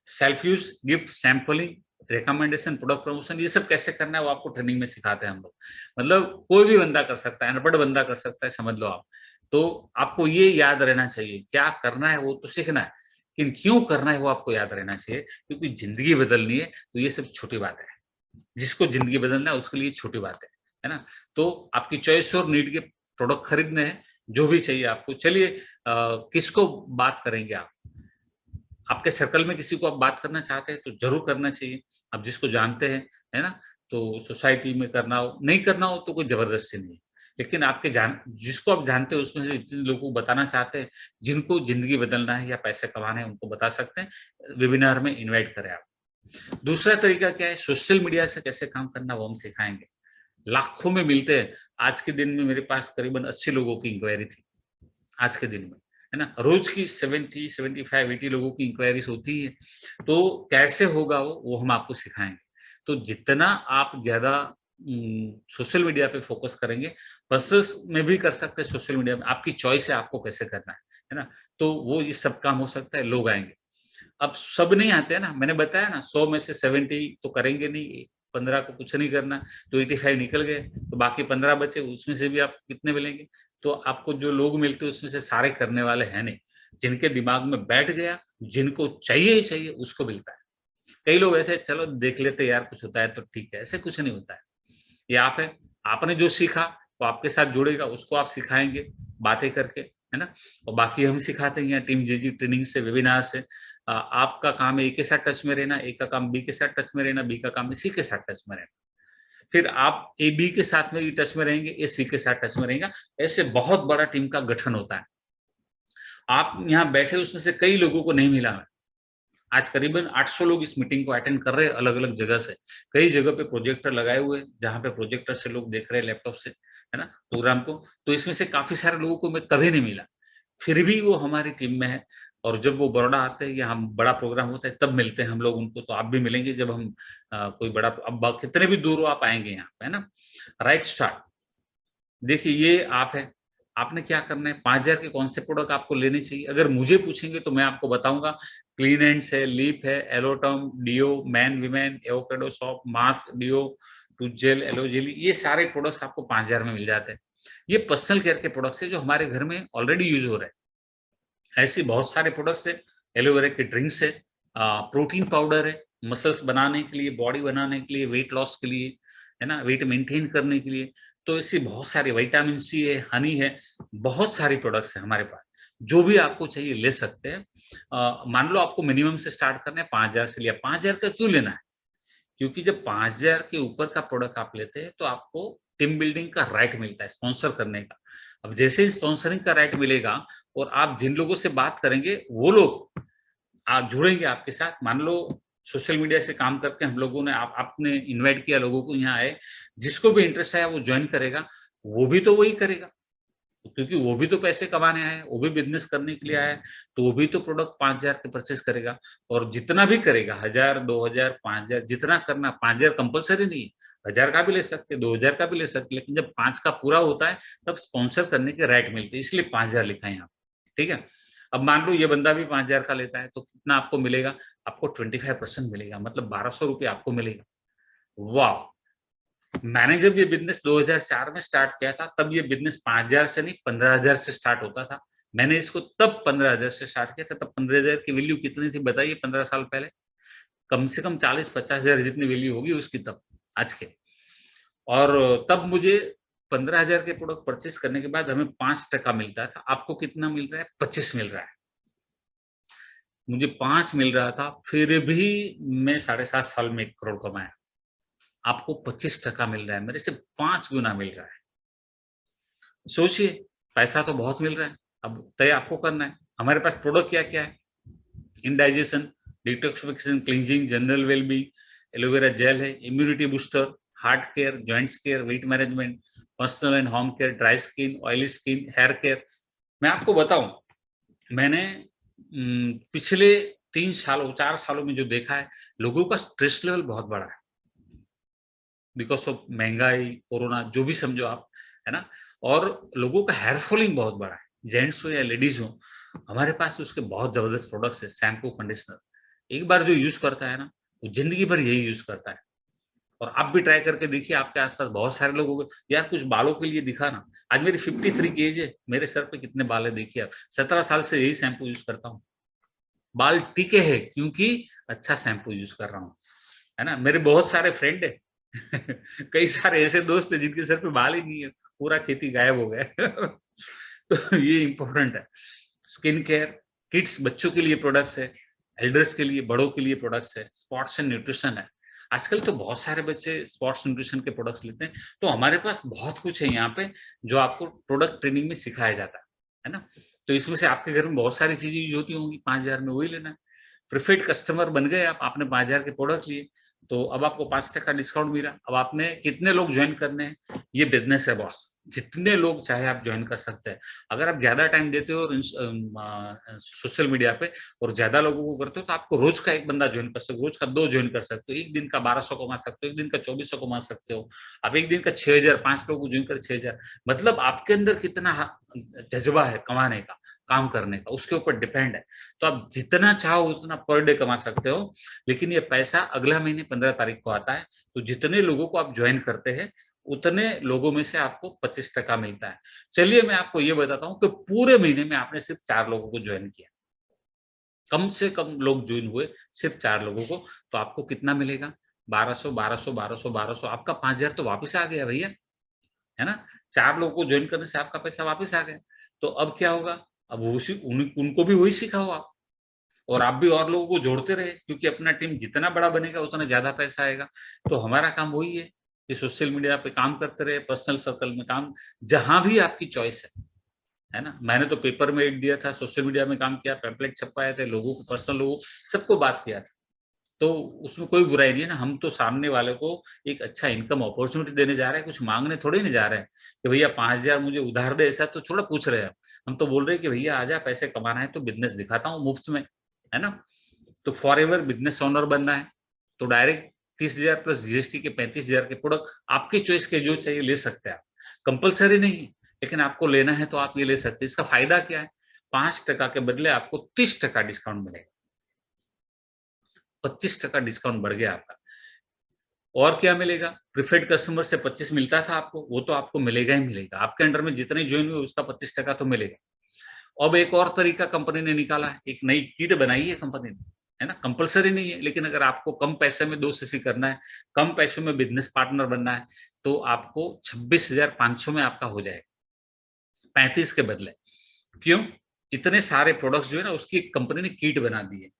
Self use, gift, sampling, recommendation, product promotion, ये सब कैसे करना है वो आपको ट्रेनिंग में सिखाते हैं हम लोग। मतलब कोई भी बंदा कर सकता है, अनपढ़ बंदा कर सकता है, समझ लो आप। तो आपको ये याद रहना चाहिए, क्या करना है वो तो सीखना है, लेकिन क्यों करना है वो आपको याद रहना चाहिए। क्योंकि जिंदगी बदलनी है तो ये सब छोटी बात है। जिसको जिंदगी बदलना है उसके लिए छोटी बात है ना। तो आपकी चॉइस और नीड के प्रोडक्ट खरीदने हैं, जो भी चाहिए आपको। चलिए किसको बात करेंगे आप? आपके सर्कल में किसी को आप बात करना चाहते हैं तो जरूर करना चाहिए। आप जिसको जानते हैं, है ना। तो सोसाइटी में करना हो, नहीं करना हो तो कोई जबरदस्ती नहीं है। लेकिन आपके जिसको आप जानते हो उसमें से जितने लोगों को बताना चाहते हैं, जिनको जिंदगी बदलना है या पैसे कमाने हैं, उनको बता सकते हैं। वेबिनार में इन्वाइट करें आप। दूसरा तरीका क्या है, सोशल मीडिया से कैसे काम करना वो हम सिखाएंगे। लाखों में मिलते हैं। आज के दिन में मेरे पास करीबन 80 लोगों की इंक्वायरी थी आज के दिन में, है ना। रोज की 70, 75, 80 लोगों की इंक्वायरीज होती है। तो कैसे होगा वो हम आपको सिखाएंगे। तो जितना आप ज्यादा सोशल मीडिया पे फोकस करेंगे, बसेस में भी कर सकते हैं, सोशल मीडिया में आपकी चॉइस है आपको कैसे करना है ना। तो वो ये सब काम हो सकता है, लोग आएंगे। अब सब नहीं आते हैं ना, मैंने बताया ना 100 में से 70 तो करेंगे नहीं, 15 को कुछ नहीं करना, तो 85 निकल गए, तो बाकी 15 बचे, उसमें से भी आप कितने मिलेंगे। तो आपको जो लोग मिलते हैं उसमें से सारे करने वाले हैं नहीं, जिनके दिमाग में बैठ गया, जिनको चाहिए ही चाहिए उसको मिलता है। कई लोग ऐसे चलो देख लेते यार कुछ होता है तो ठीक है, ऐसे कुछ नहीं होता है। ये आप है, आपने जो सीखा वो आपके साथ जुड़ेगा, उसको आप सिखाएंगे बातें करके, है ना। और बाकी हम सिखाते हैं टीम जीजी ट्रेनिंग से, वेबिनार से। आपका काम है ए के साथ टच में रहना, ए का काम बी के साथ टच में रहना, बी का काम है सी के साथ टच में रहना। फिर आप ए बी के साथ में टच में रहेंगे, ए सी के साथ टच में रहेगा। ऐसे बहुत बड़ा टीम का गठन होता है। आप यहाँ बैठे उसमें से कई लोगों को नहीं मिला है। आज करीबन 800 लोग इस मीटिंग को अटेंड कर रहे हैं अलग अलग जगह से। कई जगह पे प्रोजेक्टर लगाए हुए हैं, जहाँ पे प्रोजेक्टर से लोग देख रहे हैं लैपटॉप से, है ना, प्रोग्राम को। तो इसमें से काफी सारे लोगों को मैं कभी नहीं मिला, फिर भी वो हमारी टीम में है। और जब वो बड़ौदा आते हैं या हम बड़ा प्रोग्राम होता है तब मिलते हैं हम लोग उनको। तो आप भी मिलेंगे जब हम कोई बड़ा, अब कितने भी दूर हो आप आएंगे यहाँ पे, है ना। राइट स्टार्ट, देखिए ये आप है। आपने क्या करना है, 5000 के कौन से प्रोडक्ट आपको लेने चाहिए। अगर मुझे पूछेंगे तो मैं आपको बताऊंगा, क्लीन एंड्स है, लीप है, एलोटर्म, deo, man women, avocado soap, mask, deo, tooth gel, aloe jelly, ये सारे प्रोडक्ट्स आपको 5000 में मिल जाते हैं। ये पर्सनल केयर के प्रोडक्ट्स है जो हमारे घर में ऑलरेडी यूज हो रहे हैं। ऐसे बहुत सारे प्रोडक्ट्स है, एलोवेरा के ड्रिंक्स है, प्रोटीन पाउडर है, मसल्स बनाने के लिए, बॉडी बनाने के लिए, वेट लॉस के लिए, है ना, वेट मेंटेन करने के लिए। तो ऐसी बहुत सारे, विटामिन सी है, हनी है, बहुत सारी प्रोडक्ट्स है हमारे पास। जो भी आपको चाहिए ले सकते हैं। मान लो आपको मिनिमम से स्टार्ट करना है, 5000 से लिया। 5000 का क्यों लेना है, क्योंकि जब 5000 के ऊपर का प्रोडक्ट आप लेते हैं तो आपको टीम बिल्डिंग का राइट मिलता है, स्पॉन्सर करने का। अब जैसे ही स्पॉन्सरिंग का राइट मिलेगा और आप जिन लोगों से बात करेंगे वो लोग आप जुड़ेंगे आपके साथ। मान लो सोशल मीडिया से काम करके हम लोगों ने, आपने इनवाइट किया लोगों को, यहाँ आए, जिसको भी इंटरेस्ट आया वो ज्वाइन करेगा। वो भी तो वही करेगा, क्योंकि वो भी तो पैसे कमाने आया है, वो भी बिजनेस करने के लिए आया है। तो वो भी तो प्रोडक्ट 5000 के परचेज करेगा। और जितना भी करेगा, 1000, 2000, 5000, जितना करना, 5000 कंपलसरी नहीं है, 1000 का भी ले सकते, 2000 का भी ले सकते, लेकिन जब 5 का पूरा होता है तब स्पॉन्सर करने के राइट मिलते हैं, इसलिए 5000 लिखा है यहाँ। ठीक है। अब मान लो ये बंदा भी 5000 का लेता है तो कितना आपको मिलेगा, आपको 25% मिलेगा, मतलब 1200 रुपये आपको मिलेगा। वाह। मैंने जब ये बिजनेस 2004 में स्टार्ट किया था तब ये बिजनेस 5000 से नहीं 15000 से स्टार्ट होता था। मैंने इसको तब 15000 से स्टार्ट किया था। तब 15000 की वैल्यू कितनी थी बताइए, 15 साल पहले। कम से कम 40-50 हजार जितनी वैल्यू होगी उसकी तब, आज के। और तब मुझे 15,000 के प्रोडक्ट परचेस करने के बाद हमें 5% मिलता था। आपको कितना मिल रहा है, 25 मिल रहा है। मुझे 5 मिल रहा था, फिर भी मैं 7.5 साल में 1 करोड़ कमाया। आपको 25% मिल रहा है, मेरे से 5 गुना मिल रहा है। सोचिए, पैसा तो बहुत मिल रहा है, अब तय आपको करना है। हमारे पास प्रोडक्ट क्या क्या है, indigestion, detoxification, cleansing, general wellbeing, aloe vera gel है, immunity booster, heart care, joints care, weight management, personal and home care, dry skin, oily skin, hair care. मैं आपको बताऊं, मैंने पिछले 3 सालों 4 सालों में जो देखा है, लोगों का स्ट्रेस लेवल बहुत बढ़ा है, बिकॉज ऑफ महंगाई, कोरोना, जो भी समझो आप, है ना। और लोगों का हेयर फॉलिंग बहुत बड़ा है, जेंट्स हो या लेडीज हो। हमारे पास उसके बहुत जबरदस्त प्रोडक्ट्स है, शैम्पू, कंडीशनर। एक बार जो यूज करता है ना, वो जिंदगी भर यही यूज करता है। और आप भी ट्राई करके देखिए, आपके आसपास बहुत सारे लोग होंगे, यार कुछ बालों के लिए दिखा ना। आज मेरी 53 की एज है, मेरे सर पे कितने बाल है देखिए आप। 17 साल से यही शैम्पू यूज करता हूँ, बाल टिके हैं क्योंकि अच्छा शैम्पू यूज कर रहा हूँ, है ना। मेरे बहुत सारे फ्रेंड है कई सारे ऐसे दोस्त है जिनके सर पे बाल ही नहीं है, पूरा खेती गायब हो गया तो ये इंपॉर्टेंट है। स्किन केयर, किड्स, बच्चों के लिए प्रोडक्ट्स है, एल्डर्स के लिए, बड़ों के लिए प्रोडक्ट्स है, स्पोर्ट्स एंड न्यूट्रिशन है। आजकल तो बहुत सारे बच्चे स्पोर्ट्स न्यूट्रिशन के प्रोडक्ट्स लेते हैं, तो हमारे पास बहुत कुछ है यहाँ पे जो आपको प्रोडक्ट ट्रेनिंग में सिखाया जाता है ना? तो इसमें से आपके घर में बहुत सारी चीज़ें यूज़ होती होंगी, 5,000 में वही लेना है। प्रीफेड कस्टमर बन गए आप, आपने 5,000 के प्रोडक्ट लिए, तो अब आपको 5% डिस्काउंट मिला। अब आपने कितने लोग जॉइन करने हैं? ये बिज़नेस है बॉस, जितने लोग चाहे आप जॉइन कर सकते हैं। अगर आप ज़्यादा टाइम देते हो और सोशल मीडिया पे और ज़्यादा लोगों को करते हो, तो आपको रोज़ का 1 बंदा जॉइन कर सकते हो, रोज़ का 2 जॉइन कर सकते हो, 1 दिन का 1,200 कमा सकते हो, 1 दिन का 2,400 कमा सकते हो। आप 1 दिन का 6,000, 5 लोगों को जॉइन कर 6,000, मतलब आपके अंदर कितना जज़्बा है कमाने का, काम करने का, उसके ऊपर डिपेंड है। तो आप जितना चाहो उतना पर डे कमा सकते हो, लेकिन ये पैसा अगला महीने 15 तारीख को आता है, तो जितने लोगों को आप जॉइन करते हैं, उतने लोगों में से आपको 25% मिलता है। चलिए मैं आपको ये बताता हूँ कि पूरे महीने में आपने सिर्फ 4 लोगों को जॉइन किया। कम से कम लोग जॉइन हुए, सिर्फ 4 लोगों को, तो आपको कितना मिलेगा? 1200, 1200, 1200, 1200, आपका 5,000 तो वापस आ गया भैया, है ना? 4 लोगों को जॉइन करने से आपका पैसा वापस आ गया। तो अब क्या होगा? अब उसी उनको भी वही सिखाओ आप। और आप भी और लोगों को जोड़ते रहे, क्योंकि अपना टीम जितना बड़ा बनेगा उतना ज़्यादा पैसा आएगा। तो हमारा काम वही है कि सोशल मीडिया पे काम करते रहे, पर्सनल सर्कल में काम, जहाँ भी आपकी चॉइस है ना? मैंने तो पेपर में एड दिया था, सोशल मीडिया में काम किया, पैम्फलेट छपवाए थे, लोगों को पर्सनल लोगों सबको बात किया था। तो उसमें कोई बुराई नहीं है ना, हम तो सामने वाले को एक अच्छा इनकम अपॉर्च्युनिटी देने जा रहे हैं, कुछ माँगने थोड़ी नहीं जा रहे हैं कि भैया 5,000 मुझे उधार दे, ऐसा तो थोड़ा पूछ रहे हैं। हम तो बोल रहे हैं कि भैया आजा पैसे कमाना है तो बिज़नेस दिखाता हूँ मुफ्त में, है ना? तो फॉरएवर बिज़नेस ओनर बनना है, तो डायरेक्ट 30,000 प्लस जीएसटी के 35,000 के प्रोडक्ट आपकी चॉइस के जो चाहिए ले सकते हैं आप। कंपल्सरी नहीं है, लेकिन आपको लेना है तो आप ये ले सकते हैं। इसका फ़ायदा क्या है? 5% के बदले आपको 30% डिस्काउंट मिलेगा। 25% डिस्काउंट बढ़ गया आपका। और क्या मिलेगा? प्रीफर्ड कस्टमर से 25 मिलता था आपको, वो तो आपको मिलेगा ही मिलेगा। आपके अंडर में जितने जॉइन हुए उसका 25% तो मिलेगा। अब एक और तरीका कंपनी ने निकाला है, एक नई किट बनाई है कंपनी ने, है ना? कंपल्सरी नहीं है, लेकिन अगर आपको कम पैसे में 2 सीसी करना है, कम पैसों में बिज़नेस पार्टनर बनना है, तो आपको 26,500 में आपका हो जाएगा, 35 के बदले। क्यों? इतने सारे प्रोडक्ट्स जो है ना उसकी कंपनी ने किट बना दी है।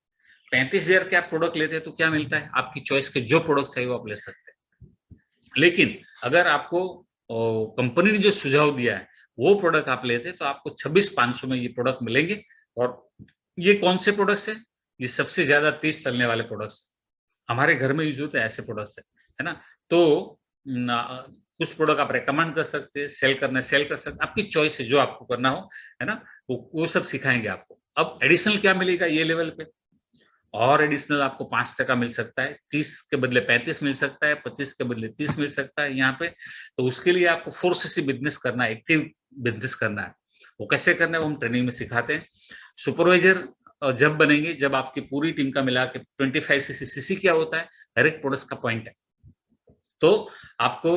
35,000 के आप प्रोडक्ट लेते हैं तो क्या मिलता है? आपकी चॉइस के जो प्रोडक्ट चाहिए वो आप ले सकते हैं। लेकिन अगर आपको कंपनी ने जो सुझाव दिया है, वो प्रोडक्ट आप लेते हैं तो आपको 26,500 में ये प्रोडक्ट मिलेंगे। और ये कौन से प्रोडक्ट्स हैं? ये सबसे ज़्यादा तेज़ चलने वाले प्रोडक्ट्स। हमारे घर में यूज़ होते हैं ऐसे प्रोडक्ट्स है ना? तो ना कुछ प्रोडक्ट आप रिकमेंड कर सकते हैं, सेल करना है सेल कर सकते हैं, आपकी चॉइस है जो आपको करना हो, है ना? वो सब सिखाएँगे आपको। अब एडिशनल क्या मिलेगा ये लेवल पे? और एडिशनल आपको 5% मिल सकता है, 30 के बदले 35 मिल सकता है, 25 के बदले 30 मिल सकता है यहाँ पे। तो उसके लिए आपको फोर्स से बिज़नेस करना है, एक्टिव बिज़नेस करना है। वो कैसे करना है वो हम ट्रेनिंग में सिखाते हैं। सुपरवाइज़र जब बनेंगे जब आपकी पूरी टीम का मिला के 25 सीसी, सीसी क्या होता है? हर एक प्रोडक्ट्स का पॉइंट है। तो आपको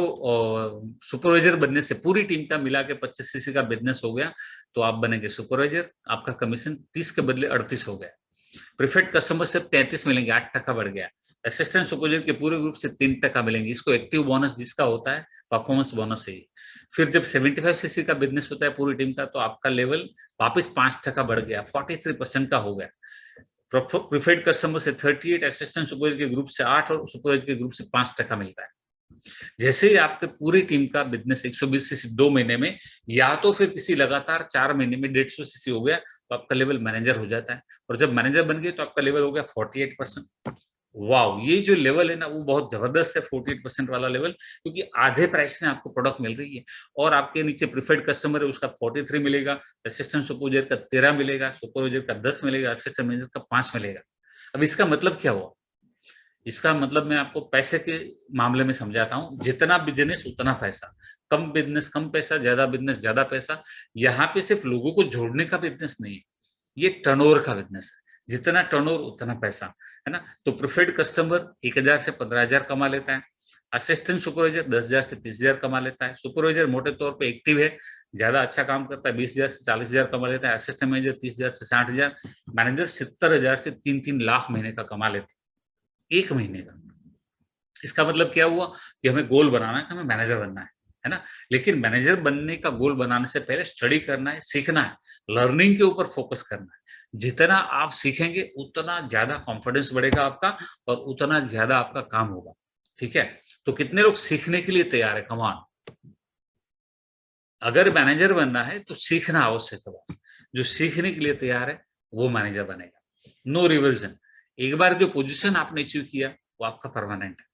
सुपरवाइज़र बनने से पूरी टीम का मिला के 25 सीसी का बिज़नेस हो गया, तो आप बनेंगे सुपरवाइज़र, आपका कमीशन 30 के बदले 38 हो गया। प्रीफेड कस्टमर से 33 मिलेंगे, 8% बढ़ गया। असिस्टेंट सुपरवाइजर के पूरे ग्रुप से 3% मिलेंगे। इसको एक्टिव बोनस जिसका होता है, परफॉर्मेंस बोनस है ये। फिर जब 75 सीसी का बिज़नेस होता है पूरी टीम का, तो आपका लेवल वापस 5% बढ़ गया, 43% का हो गया। प्रीफेड कस्टमर से 38, असिस्टेंट सुपरवाइजर के ग्रुप से 8 और सुपरवाइजर के ग्रुप से 5% मिलता है। जैसे ही आपके पूरी टीम का बिज़नेस 120 सीसी 2 महीने में या तो फिर किसी लगातार 4 महीने में 150 सीसी हो गया, तो आपका लेवल मैनेजर हो जाता है। और जब मैनेजर बन गए तो आपका लेवल हो गया 48%। वॉव! ये जो लेवल है ना वो बहुत ज़बरदस्त है 48% वाला लेवल, क्योंकि आधे प्राइस में आपको प्रोडक्ट मिल रही है और आपके नीचे प्रीफर्ड कस्टमर है उसका 43 मिलेगा, असिस्टेंट सुपरवाइजर का 13 मिलेगा, सुपरवाइजर का 10 मिलेगा, असिस्टेंट मैनेजर का 5 मिलेगा। अब इसका मतलब क्या हुआ? इसका मतलब मैं आपको पैसे के मामले में समझाता हूँ, जितना बिज़नेस उतना पैसा, कम बिज़नेस कम पैसा, ज़्यादा बिज़नेस ज़्यादा पैसा। यहाँ पे सिर्फ लोगों को जोड़ने का बिज़नेस नहीं है, ये टर्नओवर का बिज़नेस है, जितना टर्नओवर उतना पैसा, है ना? तो प्रीफर्ड कस्टमर 1,000 से 15,000 कमा लेता है, असिस्टेंट सुपरवाइजर 10,000 से 30,000 कमा लेता है, सुपरवाइजर मोटे तौर पे एक्टिव है, ज़्यादा अच्छा काम करता है 20,000 से 40,000 कमा लेता है, असिस्टेंट मैनेजर 30,000 से 60,000, मैनेजर 70,000 से 3-3 लाख महीने का कमा लेते हैं। 1 महीने का। इसका मतलब क्या हुआ कि हमें गोल बनाना है कि हमें मैनेजर बनना है ना? लेकिन मैनेजर बनने का गोल बनाने से पहले स्टडी करना है, सीखना है, लर्निंग के ऊपर फोकस करना है। जितना आप सीखेंगे उतना ज़्यादा कॉन्फिडेंस बढ़ेगा आपका और उतना ज़्यादा आपका काम होगा। ठीक है, तो कितने लोग सीखने के लिए तैयार है? कमान, अगर मैनेजर बनना है तो सीखना आवश्यक है बस। जो सीखने के लिए तैयार है वो मैनेजर बनेगा, नो रिवर्जन। एक बार जो पोजीशन आपने अचीव किया वो आपका परमानेंट है।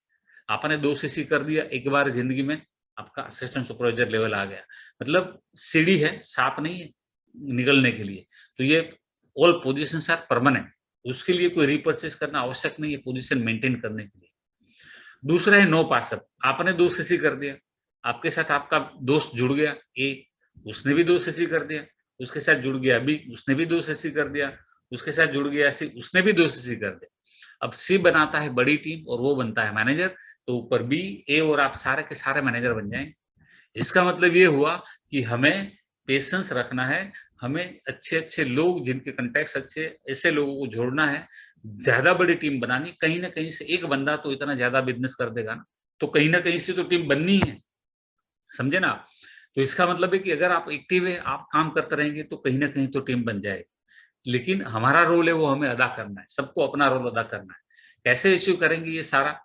आपने 2 सीसी कर दिया एक बार जिंदगी में, आपका असिस्टेंट सुपरवाइजर लेवल आ गया, मतलब सीढ़ी है, सांप नहीं है निकलने के लिए। तो ये ऑल पोजीशंस आर परमानेंट, उसके लिए कोई रिपर्चेस करना आवश्यक नहीं है पोजीशन मेंटेन करने के लिए। दूसरा है नो पासअप, आपने 2 सीसी कर दिया, आपके साथ आपका दोस्त जुड़ गया ए, उसने भी 2 सीसी कर दिया, उसके साथ जुड़ गया बी, उसने भी 2 सीसी कर दिया, उसके साथ जुड़ गया सी, उसने भी 2 सीसी कर दिया। अब सी बनाता है बड़ी टीम और वो बनता है मैनेजर, तो ऊपर बी, ए और आप सारे के सारे मैनेजर बन जाएंगे। इसका मतलब ये हुआ कि हमें पेशेंस रखना है, हमें अच्छे-अच्छे लोग जिनके कॉन्टैक्ट्स अच्छे, ऐसे लोगों को जोड़ना है, ज़्यादा बड़ी टीम बनानी। कहीं न कहीं से एक बंदा तो इतना ज़्यादा बिज़नेस कर देगा ना, तो कहीं न कहीं से तो टीम बननी है, समझे ना आप? तो इसका मतलब है कि अगर आप एक्टिव है, आप काम करते रहेंगे तो कहीं न कहीं तो टीम बन जाएगी। लेकिन हमारा रोल है वो हमें अदा करना है, सबको अपना रोल अदा करना है। कैसे अचीव करेंगे ये सारा?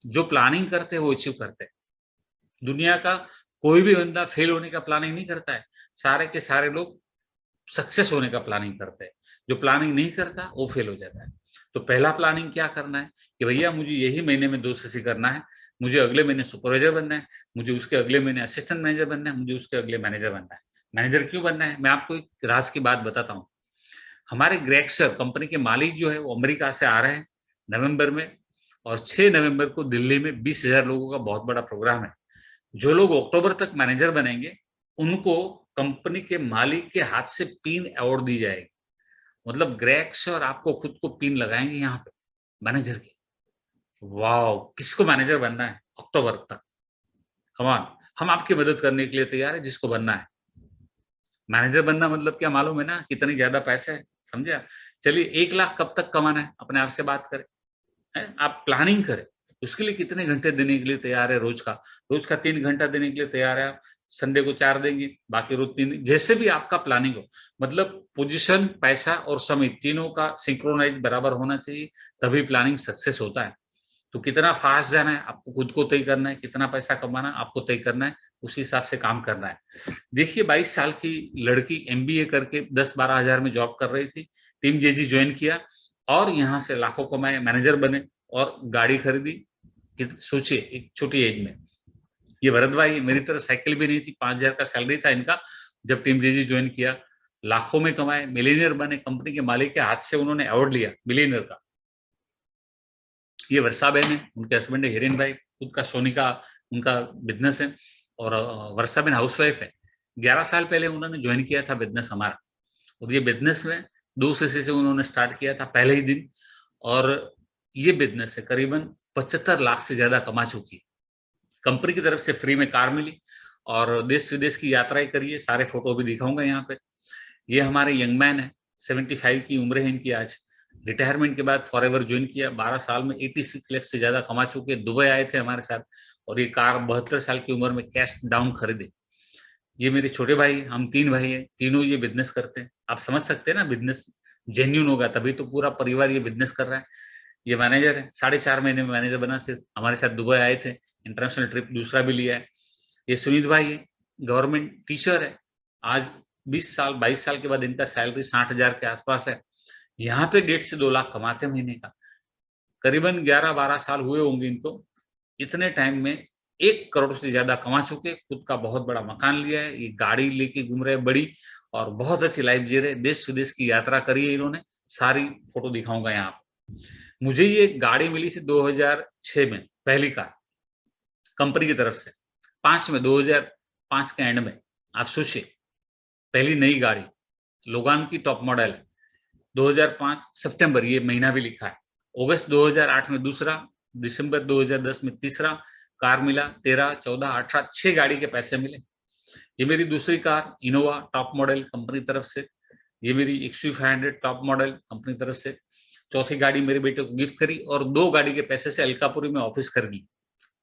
जो प्लानिंग करते हैं वो अचीव करते हैं। दुनिया का कोई भी बंदा फेल होने का प्लानिंग नहीं करता है, सारे के सारे लोग सक्सेस होने का प्लानिंग करते हैं। जो प्लानिंग नहीं करता वो फेल हो जाता है। तो पहला प्लानिंग क्या करना है कि भैया मुझे यही महीने में 2 सीसी करना है, मुझे अगले महीने सुपरवाइजर बनना है, मुझे उसके अगले महीने असिस्टेंट मैनेजर बनना है, मुझे उसके अगले मैनेजर बनना है। मैनेजर क्यों बनना है? मैं आपको एक राज़ की बात बताता हूँ। हमारे ग्रेग सर कंपनी के मालिक जो है वो अमेरिका से आ रहे हैं नवंबर में, और 6 नवंबर को दिल्ली में 20,000 लोगों का बहुत बड़ा प्रोग्राम है। जो लोग अक्टूबर तक मैनेजर बनेंगे, उनको कंपनी के मालिक के हाथ से पिन अवार्ड दी जाएगी। मतलब ग्रेग सर आपको खुद को पिन लगाएंगे यहाँ पे मैनेजर की। वाओ! किसको मैनेजर बनना है अक्टूबर तक? कम ऑन, हम आपकी मदद करने के लिए तैयार हैं जिसको बनना है। मैनेजर बनना मतलब क्या मालूम है ना? कितनी ज़्यादा पैसे हैं, समझे आप? चलिए 1 लाख कब तक कमाना है? अपने आप से बात करें, हैं? आप प्लानिंग करें। उसके लिए कितने घंटे देने के लिए तैयार है रोज़ का? रोज़ का 3 घंटा देने के लिए तैयार है आप, संडे को 4 देंगे, बाकी रोज़ 3, जैसे भी आपका प्लानिंग हो। मतलब पोज़ीशन, पैसा और समय तीनों का सिंक्रोनाइज़ बराबर होना चाहिए, तभी प्लानिंग सक्सेस होता है। तो कितना फ़ास्ट जाना है, आपको खुद को तय करना है, कितना पैसा कमाना है, आपको तय करना है, उसी हिसाब से काम करना है। देखिए 22 साल की लड़की एमबीए करके 10-12 हज़ार में जॉब कर रही थी, टीम जेजी जॉइन किया और यहाँ से लाखों कमाए, मैनेजर बने और गाड़ी खरीदी। सोचिए एक छोटी एज में। ये भरत भाई मेरी तरह साइकिल भी नहीं थी, 5,000 का सैलरी था इनका, जब टीम जेजी जॉइन किया, लाखों में कमाए, मिलियनियर बने, कंपनी के मालिक के हाथ से उन्होंने अवार्ड लिया मिलियनियर का। ये वर्षा बहन है, उनके हस्बैंड है हिरेन भाई, खुद का सोनी का उनका बिज़नेस है और वर्षा बहन हाउसवाइफ है। 11 साल पहले उन्होंने जॉइन किया था बिज़नेस हमारा, और ये बिज़नेस में 2 सीसी से उन्होंने स्टार्ट किया था पहले ही दिन, और ये बिज़नेस है करीबन 75 लाख से ज़्यादा कमा चुकी है। कंपनी की तरफ से फ्री में कार मिली और देश-विदेश की यात्राएँ करी है, सारे फ़ोटो भी दिखाऊँगा यहाँ पे। ये हमारे यंग मैन हैं, 75 की उम्र है इनकी आज। रिटायरमेंट के बाद फॉरएवर जॉइन किया, 12 साल में 86 लाख से ज़्यादा कमा चुके, दुबई आए थे हमारे साथ और ये कार 72 साल की उम्र में कैश डाउन खरीदे। ये मेरे छोटे भाई, हम 3 भाई हैं, तीनों ये बिज़नेस करते हैं। आप समझ सकते हैं ना बिज़नेस जेन्युइन होगा तभी तो पूरा परिवार ये बिज़नेस कर रहा है। ये मैनेजर है, 4.5 महीने में मैनेजर बना सिर्फ, हमारे साथ दुबई आए थे, इंटरनेशनल ट्रिप दूसरा भी लिया है। ये सुनीत भाई है, गवर्नमेंट टीचर है। आज 20 साल 22 साल के बाद इनका सैलरी 60,000 के आसपास है। यहाँ पे 1.5 से 2 लाख कमाते हैं महीने का। करीबन 11-12 साल हुए होंगे इनको। इतने टाइम में 1 करोड़ से ज़्यादा कमा चुके, खुद का बहुत बड़ा मकान लिया है, ये गाड़ी लेके घूम रहे हैं बड़ी और बहुत अच्छी लाइफ़ जी रहे हैं। देश-विदेश की यात्रा करी है इन्होंने, सारी फ़ोटो दिखाऊँगा यहाँ पे। मुझे ये गाड़ी मिली थी 2006 में, पहली कार, कंपनी की तरफ से। 5 में 2005 के एंड में, आप सोचिए, पहली नई गाड़ी, लोगान की टॉप मॉडल है। 2005 सितंबर, ये महीना भी लिखा है। अगस्त 2008 में दूसरा, दिसंबर 2010 में तीसरा कार मिला, 13, 14, 18 6 गाड़ी के पैसे मिले। ये मेरी दूसरी car Innova top model company तरफ से। ये मेरी एक्सयू 500 टॉप मॉडल कंपनी तरफ से। चौथी गाड़ी मेरे बेटे को गिफ्ट करी और 2 गाड़ी के पैसे से अलकापुरी में ऑफिस खरीदी।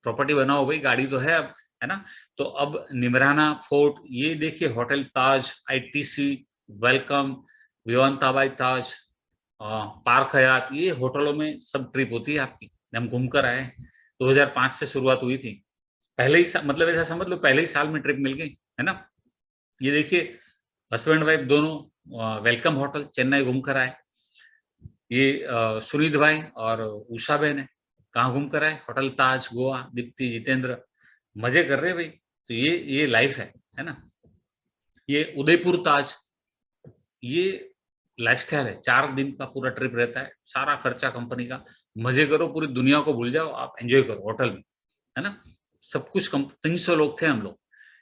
प्रॉपर्टी बनाओ भाई, गाड़ी तो है अब, है ना? तो अब निमराना फोर्ट, ये देखिए होटल ताज, आईटीसी, वेलकम, विवांताबाई ताज, पार्क हयात, ये होटलों में सब ट्रिप होती है आपकी, हम घूम कर आए हैं। 2005 से शुरुआत हुई थी। पहले ही मतलब ऐसा समझ लो पहले ही साल में ट्रिप मिल गई, है ना। ये देखिए हस्बैंड वाइफ दोनों वेलकम होटल चेन्नई घूम कर आए। ये सुनीत भाई और उषा बहन है, कहाँ घूम कर आए? होटल ताज गोवा। दीप्ति जितेंद्र मजे कर रहे हैं भाई। तो ये लाइफ है ना। ये उदयपुर ताज, ये लाइफस्टाइल है। 4 दिन का पूरा ट्रिप रहता है, सारा खर्चा कंपनी का। मजे करो, पूरी दुनिया को भूल जाओ, आप एंजॉय करो होटल में, है ना। सब कुछ 300 लोग थे हम लोग।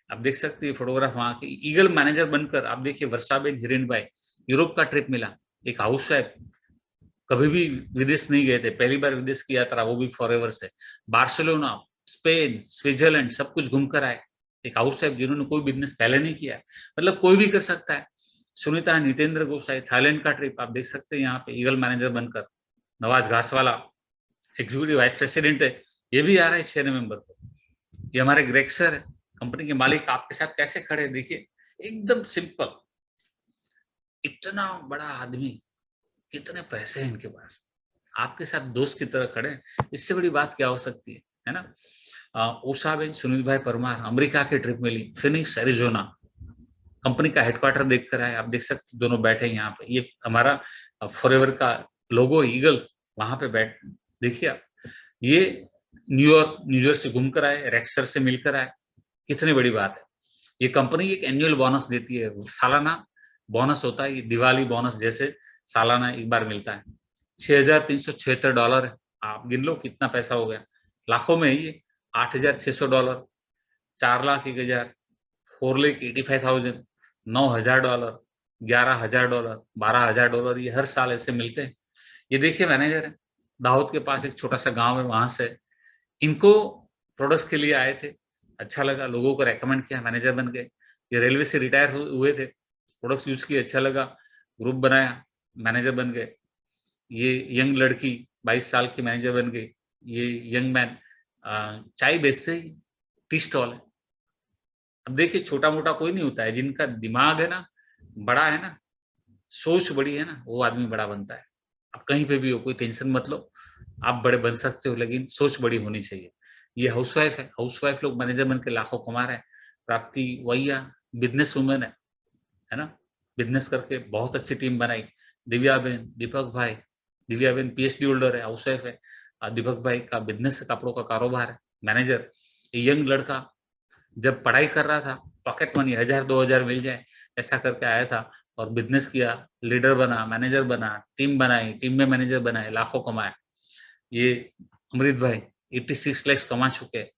आप देख सकते हैं फोटोग्राफ वहां के। ईगल मैनेजर बनकर आप देखिए वर्षाबेन हिरेन भाई, यूरोप का ट्रिप मिला। एक हाउस वाइफ, कभी भी विदेश नहीं गए थे, पहली बार विदेश की यात्रा, वो भी फॉरएवर से। बार्सिलोना, स्पेन, स्विट्जरलैंड सब कुछ घूम कर आए। एक हाउस वाइफ जिन्होंने कोई बिजनेस पहले नहीं किया है, मतलब कोई भी कर सकता है। सुनीता नितेंद्र गोसाई थाईलैंड का ट्रिप आप देख सकते हैं यहाँ पे ईगल मैनेजर बनकर। नवाज घासवाला एग्जीक्यूटिव वाइस प्रेसिडेंट है, ये भी आ रहा है 6 नवंबर को। ये हमारे ग्रेग सर है, कंपनी के मालिक, आपके साथ कैसे खड़े देखिए, एकदम सिंपल। इतना बड़ा आदमी, कितने पैसे हैं इनके पास, आपके साथ दोस्त की तरह खड़े हैं। इससे बड़ी बात क्या हो सकती है ना। उषा बेन सुनील भाई परमार अमेरिका की ट्रिप मिली, फिनिक्स एरिजोना, कंपनी का हेडक्वार्टर देख कर आए। आप देख सकते दोनों बैठे यहाँ पे। ये हमारा फॉरएवर का लोगो ईगल वहां पे बैठ, देखिए आप। ये न्यूयॉर्क न्यूजर्सी घूम कर आए, रेक्सर से मिलकर आए, कितनी बड़ी बात है। ये कंपनी एक एनुअल बोनस देती है, सालाना बोनस होता है, ये दिवाली बोनस जैसे सालाना एक बार मिलता है। $6,376 है। आप गिन लो कितना पैसा हो गया, लाखों में है ये। $8,600, 4,01,000, $4,85,000, $9,000, $11,000, $12,000, ये हर साल ऐसे मिलते हैं। ये देखिए मैनेजर है, दाऊद के पास एक छोटा सा गांव है, वहां से इनको प्रोडक्ट्स के लिए आए थे। अच्छा लगा, लोगों को रेकमेंड किया, मैनेजर बन गए। ये रेलवे से रिटायर हुए थे, प्रोडक्ट्स यूज किए, अच्छा लगा, ग्रुप बनाया, मैनेजर बन गए। ये यंग लड़की 22 साल की मैनेजर बन गई। ये यंग मैन चाय बेचते ही, टी स्टॉल है। अब देखिए छोटा मोटा कोई नहीं होता है, जिनका दिमाग है ना, बड़ा है ना, सोच बड़ी है ना, वो आदमी बड़ा बनता है। आप कहीं पे भी हो, कोई टेंशन मत लो, आप बड़े बन सकते हो, लेकिन सोच बड़ी होनी चाहिए। ये हाउसवाइफ है, हाउसवाइफ लोग मैनेजर बन के लाखों कमा रहे हैं। प्राप्ति वैया बिजनेस वुमेन है ना, बिजनेस करके बहुत अच्छी टीम बनाई। दिव्या बहन, दीपक भाई, दिव्या बहन पीएचडी होल्डर है, हाउसवाइफ है। दीपक भाई का बिजनेस कपड़ों का कारोबार है, मैनेजर। यंग लड़का जब पढ़ाई कर रहा था, पॉकेट मनी 1,000-2,000 मिल जाए ऐसा करके आया था, और बिजनेस किया, लीडर बना, मैनेजर बना, टीम बनाई, टीम में मैनेजर बनाए, लाखों कमाए। ये अमृत भाई 86 लाख कमा चुके हैं।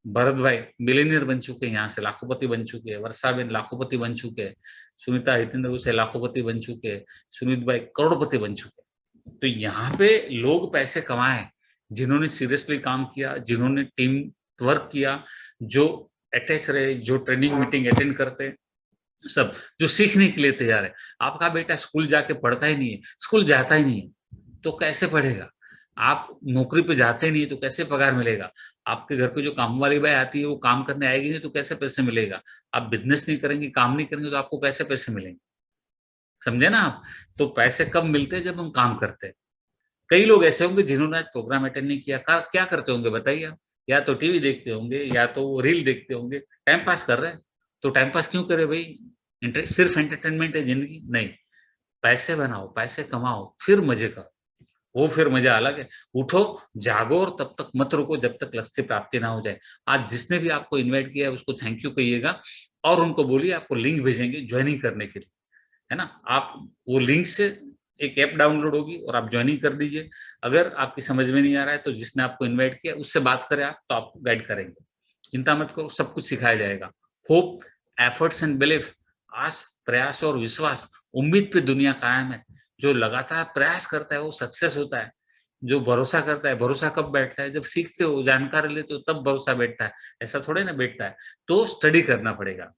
भरत भाई मिलेनियर बन चुके हैं, यहाँ से लाखोपति बन चुके हैं। वर्षाबेन लाखोपति बन चुके हैं। सुनीता हितेंद्र से लाखोपति बन चुके हैं। सुनीत भाई करोड़पति बन चुके हैं। तो यहाँ पे लोग पैसे कमाए जिन्होंने सीरियसली काम किया, जिन्होंने टीम वर्क किया, जो अटैच रहे, जो ट्रेनिंग मीटिंग अटेंड करते, सब जो सीखने के लिए तैयार है। आपका बेटा स्कूल जाके पढ़ता ही नहीं है, स्कूल जाता ही नहीं है, तो कैसे पढ़ेगा? आप नौकरी पे जाते नहीं तो कैसे पगार मिलेगा? आपके घर पे जो काम वाली बाई आती है वो काम करने आएगी नहीं तो कैसे पैसे मिलेगा? आप बिजनेस नहीं करेंगे, काम नहीं करेंगे तो आपको कैसे पैसे मिलेंगे? समझे ना आप? तो पैसे कब मिलते हैं? जब हम काम करते हैं। कई लोग ऐसे होंगे जिन्होंने आज प्रोग्राम अटेंड नहीं किया, क्या करते होंगे बताइए आप? या तो टीवी देखते होंगे, या तो रील देखते होंगे, टाइम पास कर रहे हैं। तो टाइम पास क्यों करे भाई? सिर्फ एंटरटेनमेंट है जिंदगी? नहीं, पैसे बनाओ, पैसे कमाओ, फिर मजे करो, वो फिर मजा अलग है। उठो, जागो, और तब तक मत रुको जब तक लक्ष्य प्राप्ति ना हो जाए। आज जिसने भी आपको इनवाइट किया है उसको थैंक यू कहिएगा, और उनको बोलिए आपको लिंक भेजेंगे ज्वाइनिंग करने के लिए, है ना। आप वो लिंक से एक ऐप डाउनलोड होगी और आप ज्वाइनिंग कर दीजिए। अगर आपकी समझ में नहीं आ रहा है तो जिसने आपको इनवाइट किया उससे बात करें आप, तो आपको गाइड करेंगे। चिंता मत करो, सब कुछ सिखाया जाएगा। होप, एफर्ट्स एंड बिलीफ, आस, प्रयास और विश्वास, उम्मीद पे दुनिया कायम है। जो लगातार प्रयास करता है वो सक्सेस होता है। जो भरोसा करता है, भरोसा कब बैठता है? जब सीखते हो, जानकारी लेते हो, तब भरोसा बैठता है। ऐसा थोड़े ना बैठता है। तो स्टडी करना पड़ेगा।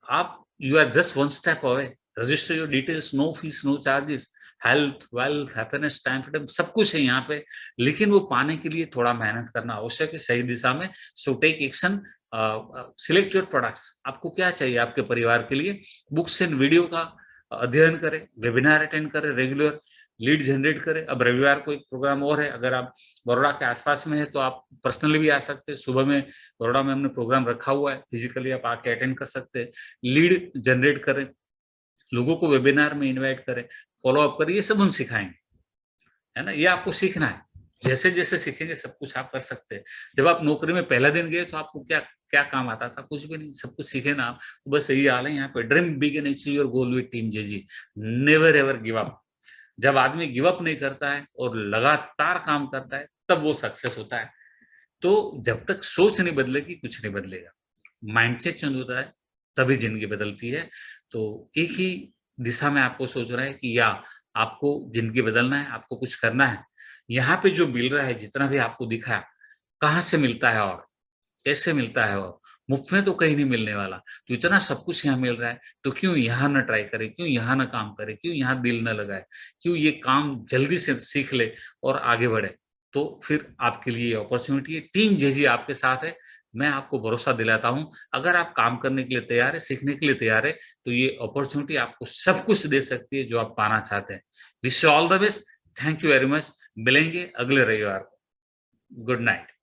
आप, you are just one step away. Register your details, no fees, no charges. Health, wealth, happiness, time freedom, सब कुछ है यहाँ पे। लेकिन वो पाने के लिए थोड़ा मेहनत करना आवश्यक है, सही दिशा में। So take action, select your products. आपको क्या चाहिए आपके परिवार के लिए? बुक्स एंड वीडियो का अध्ययन करें, वेबिनार अटेंड करें रेगुलर, लीड जनरेट करें। अब रविवार को एक प्रोग्राम और है, अगर आप बड़ौदा के आसपास में है तो आप पर्सनली भी आ सकते हैं। सुबह में बड़ौदा में हमने प्रोग्राम रखा हुआ है, फिजिकली आप आके अटेंड कर सकते हैं। लीड जनरेट करें, लोगों को वेबिनार में इन्वाइट करें, फॉलो अप करें, ये सब हम सिखाएंगे, है ना। ये आपको सीखना है, जैसे जैसे सीखेंगे सब कुछ आप कर सकते हैं। जब आप नौकरी में पहला दिन गए तो आपको क्या क्या काम आता था? कुछ भी नहीं, सब कुछ सीखे ना आप। तो बस यही हाल है यहाँ पे, dream big and achieve your goal with team JG, never ever give up. जब आदमी गिव अप नहीं करता है और लगातार काम करता है तब वो सक्सेस होता है। तो जब तक सोच नहीं बदलेगी कुछ नहीं बदलेगा। माइंडसेट चेंज होता है तभी जिंदगी बदलती है। तो एक ही दिशा में आपको सोच रहा है कि या आपको जिंदगी बदलना है, आपको कुछ करना है। यहाँ पे जो मिल रहा है, जितना भी आपको दिखा, कहाँ से मिलता है और कैसे मिलता है? और मुफ्त में तो कहीं नहीं मिलने वाला। तो इतना सब कुछ यहाँ मिल रहा है, तो क्यों यहाँ ना ट्राई करें, क्यों यहाँ ना काम करें, क्यों यहाँ दिल न लगाए, क्यों ये काम जल्दी से सीख ले और आगे बढ़े। तो फिर आपके लिए अपॉर्चुनिटी है, टीम जेजी आपके साथ है। मैं आपको भरोसा दिलाता हूँ, अगर आप काम करने के लिए तैयार है, सीखने के लिए तैयार है, तो ये अपॉर्चुनिटी आपको सब कुछ दे सकती है जो आप पाना चाहते हैं। Wish you all the best. Thank you very much. मिलेंगे अगले रविवार को। Good night.